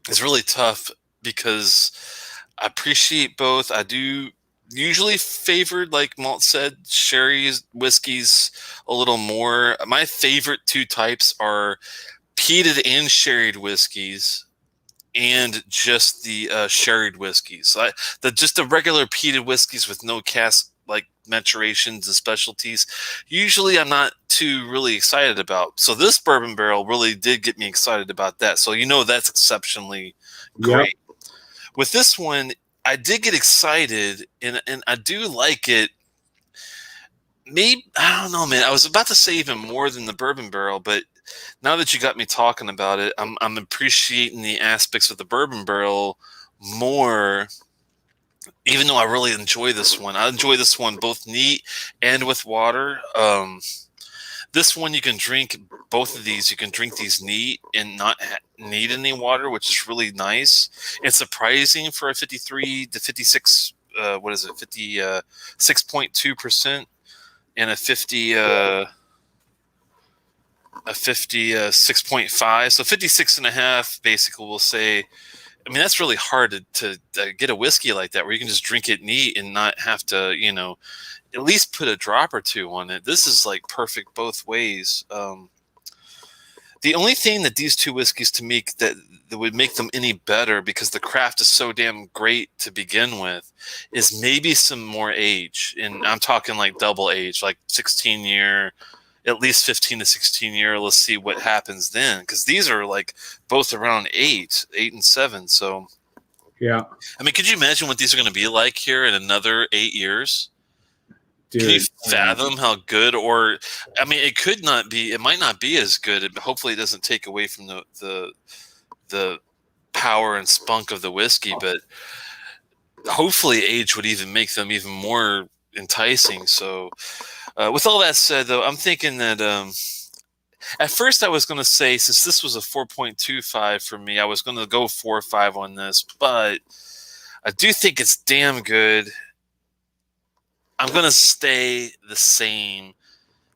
is really tough because I appreciate both. I do usually favored, like Malt said, sherry's whiskeys a little more. My favorite two types are peated and sherried whiskeys, and just the sherried whiskeys. Just the regular peated whiskeys with no cask like maturations and specialties. Usually, I'm not too really excited about. So this bourbon barrel really did get me excited about that. So that's exceptionally great. Yep. With this one, I did get excited, and I do like it. Maybe, I don't know, man. I was about to say even more than the bourbon barrel, but now that you got me talking about it, I'm appreciating the aspects of the bourbon barrel more, even though I really enjoy this one. I enjoy this one both neat and with water. This one, you can drink both of these. You can drink these neat and not need any water, which is really nice. It's surprising for a 53 to 56, 56.2%. And a 50 a 56.5, so 56.5. Basically, we'll say. I mean, that's really hard to get a whiskey like that where you can just drink it neat and not have to, at least put a drop or two on it. This is like perfect both ways. The only thing that these two whiskeys to me that would make them any better, because the craft is so damn great to begin with, is maybe some more age. And I'm talking like double age, like 16-year, at least 15 to 16-year. Let's see what happens then, because these are like both around 8 and 7. So, yeah. I mean, could you imagine what these are going to be like here in another 8 years? Dude, can you fathom how good? Or, I mean, it might not be as good. Hopefully, it doesn't take away from the power and spunk of the whiskey, but hopefully, age would even make them even more enticing. So, with all that said, though, I'm thinking that at first I was going to say, since this was a 4.25 for me, I was going to go 4 or 5 on this, but I do think it's damn good. I'm going to stay the same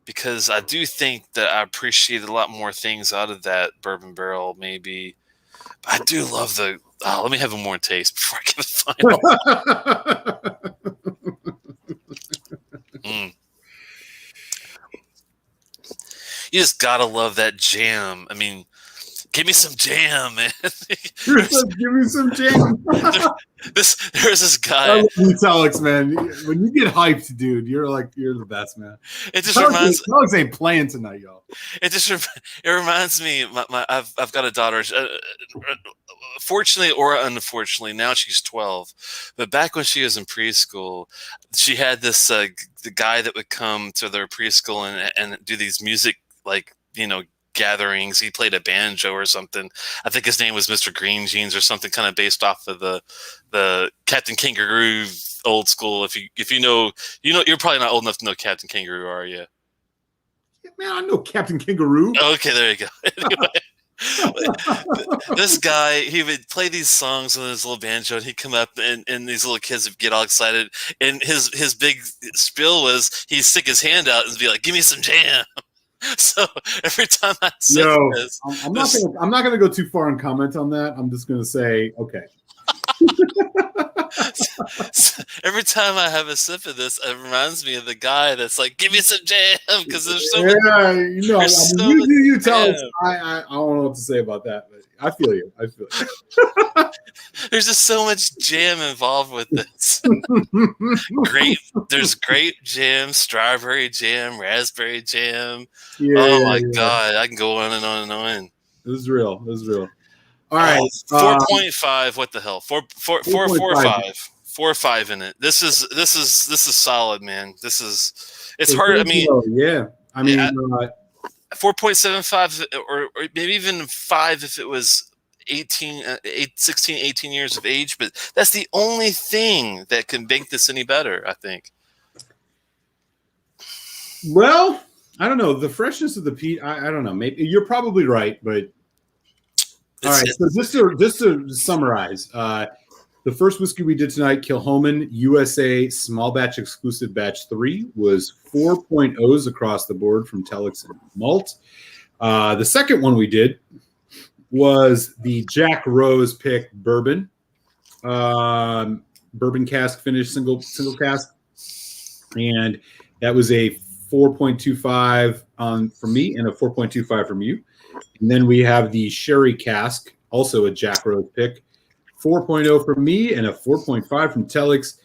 because I do think that I appreciated a lot more things out of that bourbon barrel, maybe. But I do love let me have a more taste before I give the final. You just got to love that jam. I mean, give me some jam, man. Give me some jam. There's this guy. I love you, Telex, man. When you get hyped, dude, you're the best, man. It just reminds. Telex ain't playing tonight, y'all. It reminds me. I've got a daughter. Fortunately or unfortunately, now she's 12. But back when she was in preschool, she had this the guy that would come to their preschool and do these music gatherings. He played a banjo or something. I think his name was Mr. Green Jeans or something, kind of based off of the Captain Kangaroo old school. If you know, you're probably not old enough to know Captain Kangaroo, are you? Yeah, man, I know Captain Kangaroo. Okay, there you go. Anyway. This guy, he would play these songs on his little banjo, and he'd come up, and these little kids would get all excited. And his big spiel was he'd stick his hand out and be like, "Give me some jam." So every time I said this, I'm not gonna go too far and comment on that. I'm just gonna say, okay. So every time I have a sip of this, it reminds me of the guy that's like, "Give me some jam," because there's so much. You tell us. I don't know what to say about that, but I feel you. There's just so much jam involved with this. There's grape jam, strawberry jam, raspberry jam. God, I can go on and on and on. This is real. All right, 4.5. What the hell? 4.5. 4 or 5 in it. This is solid, man. It's hard. I mean, yeah. I mean, 4.75 or maybe even 5 if it was 16, 18 years of age. But that's the only thing that can make this any better, I think. Well, I don't know. The freshness of the peat, I don't know. Maybe you're probably right, but all right. So just to summarize, the first whiskey we did tonight, Kilchoman USA Small Batch Exclusive Batch 3, was 4.0s across the board from Telex and Malt. The second one we did was the Jack Rose pick Bourbon, bourbon cask finish, single cask, and that was a 4.25 from me and a 4.25 from you. And then we have the Sherry cask, also a Jack Rose pick, 4.0 from me and a 4.5 from Telex.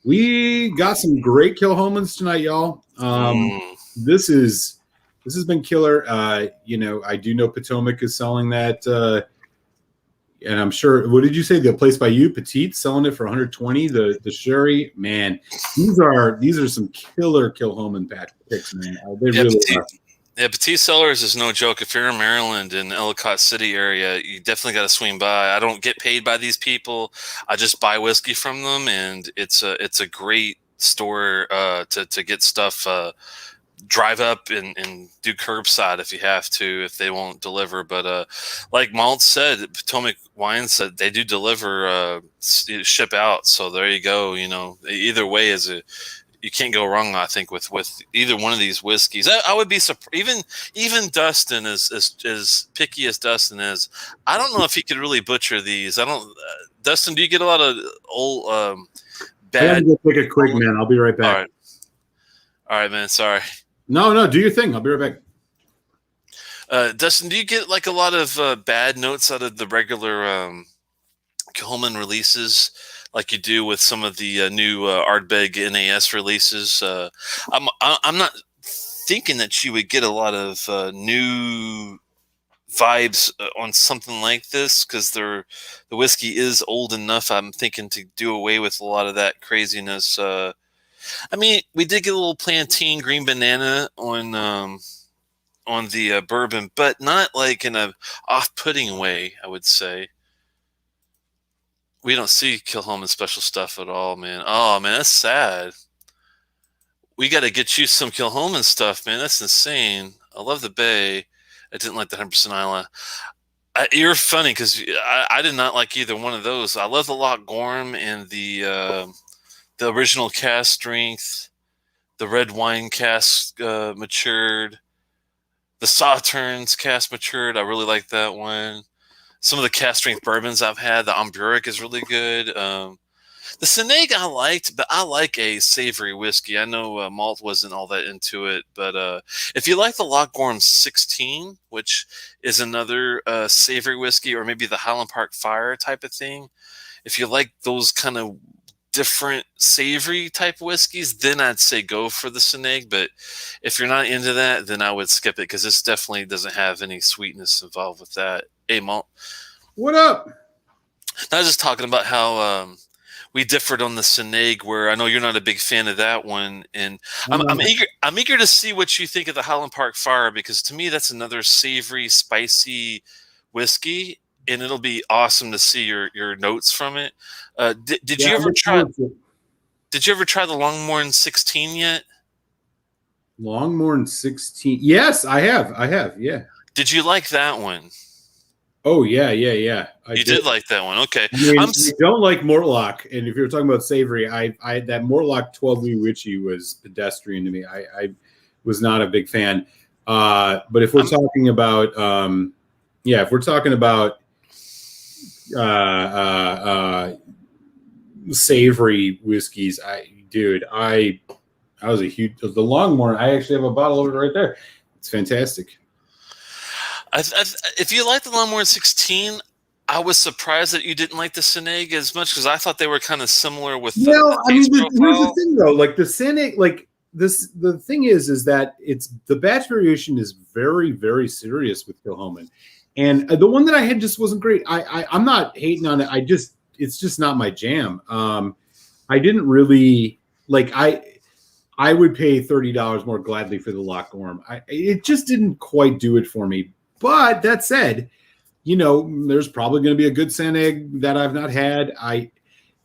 We got some great Kilchomans tonight, y'all. This has been killer. I do know Potomac is selling that, and I'm sure. What did you say? The place by you, Peated, selling it for 120. The Sherry, man, these are some killer Kilchoman picks, man. They really are. Yeah, Peated Cellars is no joke. If you're in Maryland in the Ellicott City area, you definitely got to swing by. I don't get paid by these people. I just buy whiskey from them, and it's a great store to get stuff. Drive up and do curbside if you have to, if they won't deliver. But like Malt said, Potomac Wine said they do deliver, ship out. So there you go. Either way is you can't go wrong. I think with either one of these whiskeys. I would be surprised. Even Dustin as picky as Dustin is. I don't know if he could really butcher these. I don't. Dustin, do you get a lot of old bad? I gotta go take a quick, man. I'll be right back. All right, man. Sorry. No, do your thing. I'll be right back. Dustin, do you get like a lot of bad notes out of the regular Kilchoman releases, like you do with some of the new Ardbeg NAS releases? I'm not thinking that you would get a lot of new vibes on something like this, because the whiskey is old enough. I'm thinking to do away with a lot of that craziness. I mean, we did get a little plantain green banana on the bourbon, but not like in a off-putting way, I would say. We don't see Kilchoman special stuff at all, man. Oh, man, that's sad. We got to get you some Kilchoman stuff, man. That's insane. I love the Bay. I didn't like the 100% Isla. You're funny, because I did not like either one of those. I love the Loch Gorm and the original cask strength, the red wine cask matured, the Sauternes cask matured. I really like that one. Some of the cask strength bourbons I've had, the Amburic is really good. The Seneg I liked, but I like a savory whiskey. I know Malt wasn't all that into it, but if you like the Loch Gorm 16, which is another savory whiskey, or maybe the Highland Park Fire type of thing, if you like those kind of different savory type whiskeys, then I'd say go for the Seneg. But if you're not into that, then I would skip it, because this definitely doesn't have any sweetness involved with that. Hey, Malt. What up? I was just talking about how we differed on the Seneg, where I know you're not a big fan of that one, and I'm eager to see what you think of the Highland Park Fire, because to me that's another savory, spicy whiskey, and it'll be awesome to see your notes from it. Did you ever try? Did you ever try the Longmorn 16 yet? Longmorn 16. Yes, I have. Yeah. Did you like that one? Oh yeah. You did like that one, okay? I mean, I don't like Mortlock, and if you're talking about savory, I that Mortlock 12 Witchy was pedestrian to me. I was not a big fan. But if we're talking about, if we're talking about savory whiskeys, I was a huge the Longmorn. I actually have a bottle of it right there. It's fantastic. If you like the Longmorn 16, I was surprised that you didn't like the Seneg as much, because I thought they were kind of similar with the here's the thing though, like the Seneg, like this, the thing is that it's the batch variation is very, very serious with Kilchoman, and the one that I had just wasn't great. I'm not hating on it. It's just not my jam. I didn't really like. I would pay $30 more gladly for the Loch Gorm. It just didn't quite do it for me. But that said, there's probably going to be a good Seneg that I've not had.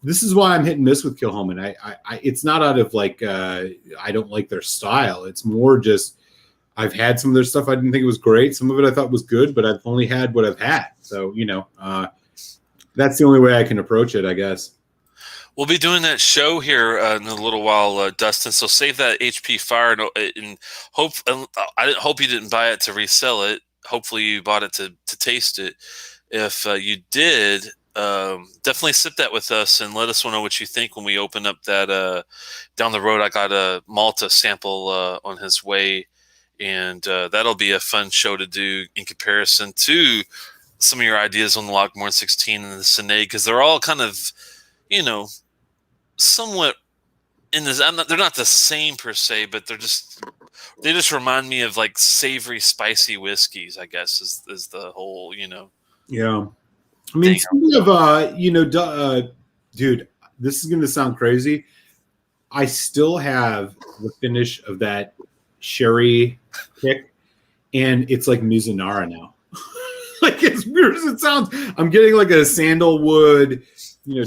This is why I'm hit and miss with Kilchoman. It's not out of like I don't like their style. It's more just I've had some of their stuff. I didn't think it was great. Some of it I thought was good, but I've only had what I've had. So that's the only way I can approach it, I guess. We'll be doing that show here in a little while, Dustin. So save that HP Fire, and hope. I hope you didn't buy it to resell it. Hopefully you bought it to taste it. If you did, definitely sip that with us and let us know what you think when we open up that down the road. I got a Malta sample on his way, and that'll be a fun show to do in comparison to some of your ideas on the Longmorn 16 and the Seneg, because they're all kind of, somewhat in this. They're not the same per se, but they just remind me of like savory, spicy whiskeys, I guess is the whole, Yeah. I mean, speaking of, dude, this is going to sound crazy. I still have the finish of that sherry pick, and it's like Mizunara now. Like, as weird as it sounds, I'm getting like a sandalwood,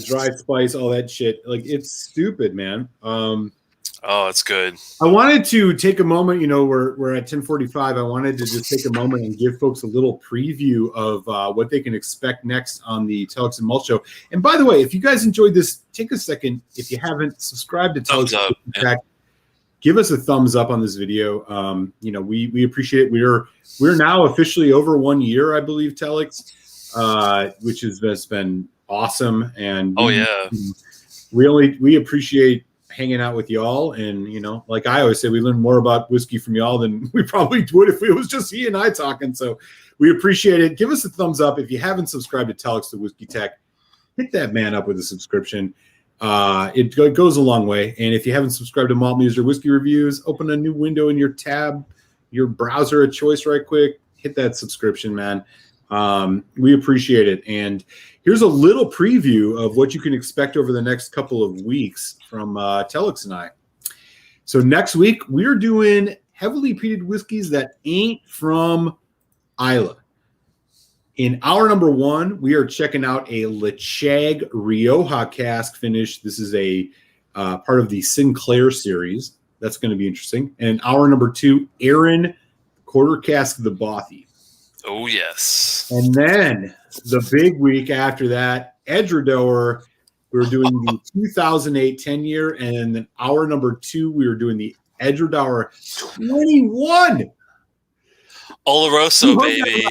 dry spice, all that shit. Like, it's stupid, man. Oh, it's good. I wanted to take a moment, we're at 10:45. I wanted to just take a moment and give folks a little preview of what they can expect next on the Telex and Malt Show. And by the way, if you guys enjoyed this, take a second. If you haven't subscribed to Telex, give us a thumbs up on this video. We appreciate it. We're now officially over 1 year, I believe, Telex, which has been awesome. And we appreciate hanging out with y'all. And, like I always say, we learn more about whiskey from y'all than we probably would if it was just he and I talking. So we appreciate it. Give us a thumbs up. If you haven't subscribed to Telex, the Whiskey Tech, hit that man up with a subscription. It goes a long way. And if you haven't subscribed to Malt Muser Whiskey Reviews, open a new window in your tab, your browser of choice right quick. Hit that subscription, man. We appreciate it. And here's a little preview of what you can expect over the next couple of weeks from Telex and I. So next week, we're doing heavily peated whiskeys that ain't from Islay. In hour number 1, we are checking out a Lechag Rioja cask finish. This is a part of the Sinclair series. That's going to be interesting. And hour number 2, Aaron quarter cask of the Bothy. Oh, yes. And then the big week after that, Edradour, we were doing the 2008 10-year. And then hour number 2, we were doing the Edradour 21. Oloroso, baby.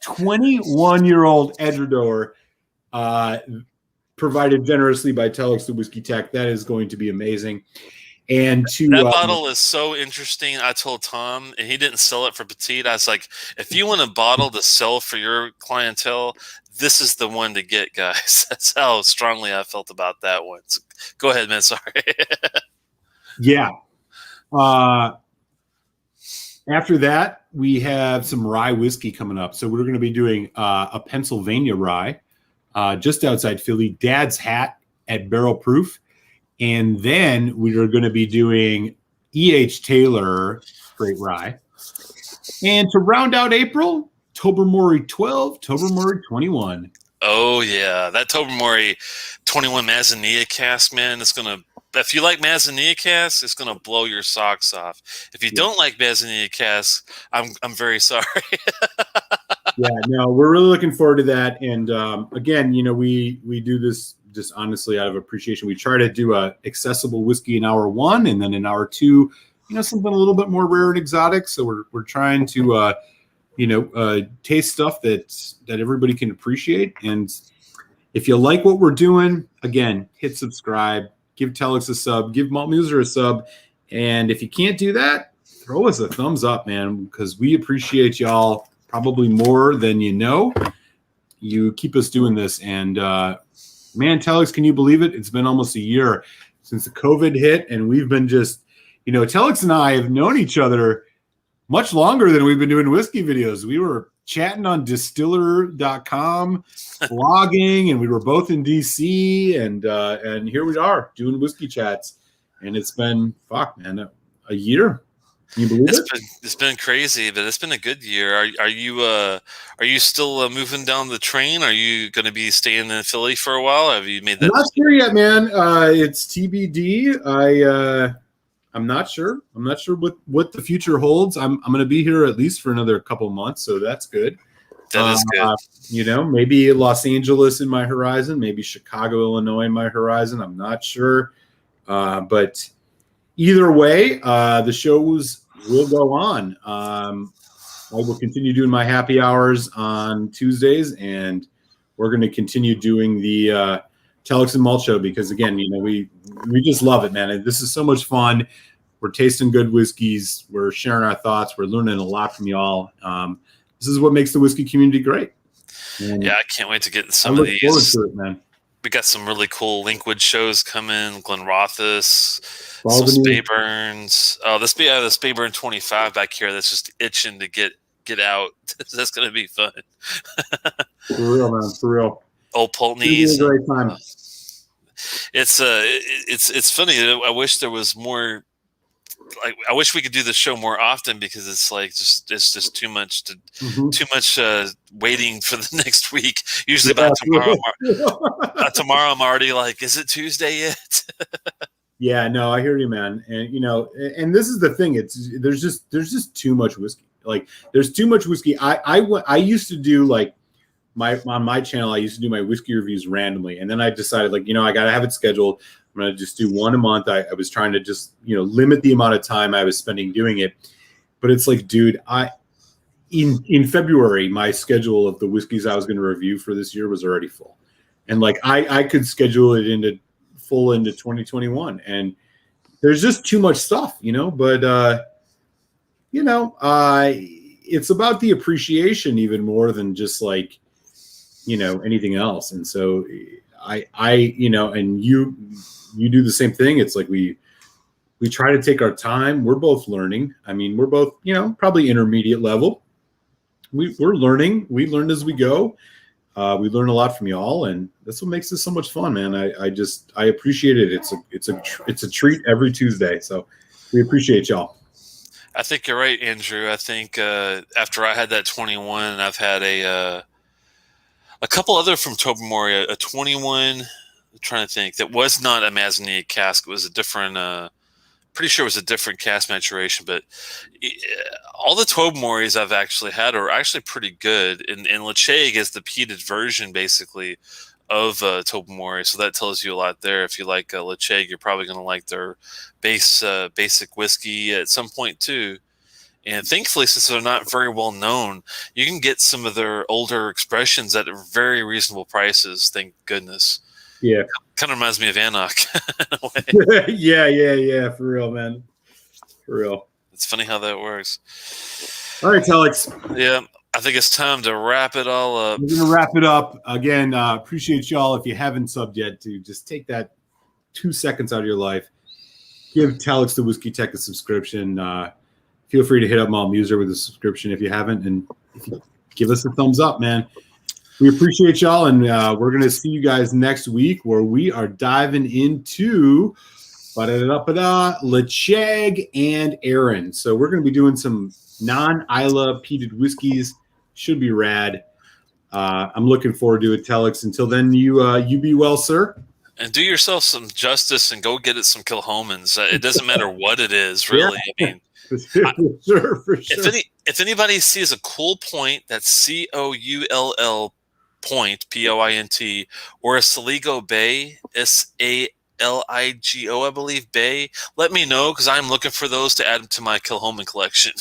21-year-old Edradour, provided generously by Telex, the Whiskey Tech. That is going to be amazing. And that bottle is so interesting. I told Tom, and he didn't sell it for Peated. I was like, if you want a bottle to sell for your clientele, this is the one to get, guys. That's how strongly I felt about that one. So, go ahead, man. Sorry. Yeah. After that, we have some rye whiskey coming up. So we're going to be doing a Pennsylvania rye just outside Philly, Dad's Hat at Barrel Proof. And then we are going to be doing E.H. Taylor straight rye. And to round out April, Tobermory 12, Tobermory 21. Oh, yeah. That Tobermory 21 Mazzanilla cask, man, it's going to, if you like Mazzanilla cask, it's going to blow your socks off. If you don't like Mazzanilla cask, I'm very sorry. Yeah, no, we're really looking forward to that. And again, we do this just honestly out of appreciation. We try to do a accessible whiskey in hour 1, and then in hour 2, something a little bit more rare and exotic. So we're trying to taste stuff that everybody can appreciate. And if you like what we're doing, again, hit subscribe, give Telex a sub, give Malt Muser a sub. And if you can't do that, throw us a thumbs up, man, because we appreciate y'all probably more than you know. You keep us doing this. And man, Telex, can you believe it? It's been almost a year since the COVID hit, and we've been just, Telex and I have known each other much longer than we've been doing whiskey videos. We were chatting on distiller.com, blogging, and we were both in DC, and here we are doing whiskey chats. And it's been, a year. Can you believe it? It's been crazy, but it's been a good year. Are you still moving down the train? Are you going to be staying in Philly for a while? Have you made that? I'm not sure yet, man. It's TBD. I'm not sure. I'm not sure what the future holds. I'm going to be here at least for another couple months, so that's good. That is good. Maybe Los Angeles in my horizon, maybe Chicago, Illinois in my horizon. I'm not sure, but either way, the shows will go on. I will continue doing my happy hours on Tuesdays, and we're going to continue doing the Telex and Malt show because, again, we just love it, man. This is so much fun. We're tasting good whiskeys. We're sharing our thoughts. We're learning a lot from y'all. This is what makes the whiskey community great. And yeah, I can't wait to get some of these. Forward to it, man. We got some really cool Linkwood shows coming. Glenrothes, some Speyburns. Oh, the Speyburn 25 back here. That's just itching to get out. That's going to be fun. For real, man. For real. Old Pulteney's. A great time. It's funny. I wish there was more. I wish we could do the show more often because it's just too much waiting for the next week. Usually by tomorrow, tomorrow I'm already like, is it Tuesday yet? Yeah, no, I hear you, man. And and this is the thing. There's just too much whiskey. Like there's too much whiskey. I used to do like on my channel. I used to do my whiskey reviews randomly, and then I decided I got to have it scheduled. I'm going to just do one a month. I was trying to just, limit the amount of time I was spending doing it. But it's like, dude, in February, my schedule of the whiskeys I was going to review for this year was already full. And like, I could schedule it into 2021. And there's just too much stuff, but, it's about the appreciation even more than just like, anything else. And so I and you do the same thing. It's like we try to take our time. We're both learning. I mean, we're both, probably intermediate level. We're learning. We learn as we go. We learn a lot from y'all, and that's what makes this so much fun, man. I appreciate it. It's a treat every Tuesday. So we appreciate y'all. I think you're right, Andrew. I think after I had that 21, I've had a couple other from Tobermory, a 21. I'm trying to think, that was not a Mazanier cask. It was a different. Pretty sure it was a different cask maturation, but all the Tobermorys I've actually had are actually pretty good. And Lecheg is the peated version, basically, of Tobermory, so that tells you a lot there. If you like Lecheg, you're probably going to like their basic whiskey at some point too. And thankfully, since they're not very well known, you can get some of their older expressions at very reasonable prices. Thank goodness. Yeah. Kind of reminds me of Anok in a way. Yeah. For real, man. For real. It's funny how that works. All right, Telex. Yeah. I think it's time to wrap it all up. We're going to wrap it up. Again, appreciate y'all. If you haven't subbed yet, to just take that 2 seconds out of your life. Give Telex the Whiskey Tech a subscription. Feel free to hit up Malt Muser with a subscription if you haven't. And if you give us a thumbs up, man. We appreciate y'all. And we're going to see you guys next week where we are diving into Lecheg and Aaron. So we're going to be doing some non-Isla peated whiskeys. Should be rad. I'm looking forward to it, Telex. Until then, you be well, sir. And do yourself some justice and go get it some Kilchomans. It doesn't matter what it is, really. Yeah. I mean, for sure. If anybody sees a cool point, that's COULL point, POINT, or a Saligo Bay, SALIGO, I believe, Bay, let me know, because I'm looking for those to add to my Kilchoman collection.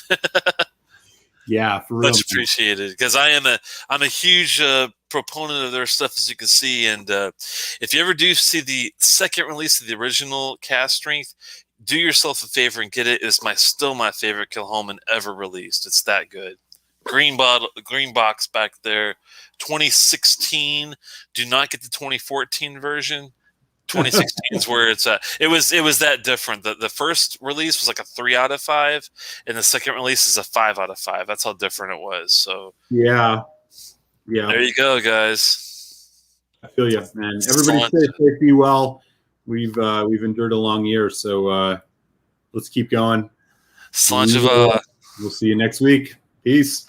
Yeah, for real. Much appreciated, because I'm a huge proponent of their stuff, as you can see. And if you ever do see the second release of the original cast strength, do yourself a favor and get it. It's still my favorite Kilchoman ever released. It's that good. Green box back there. 2016. Do not get the 2014 version. 2016 is where it's at. It was that different. The first release was like a 3 out of 5, and the second release is a 5 out of 5. That's how different it was. So yeah. There you go, guys. I feel you, man. Everybody stay safe, be well. We've endured a long year, so let's keep going. We'll see you next week. Peace.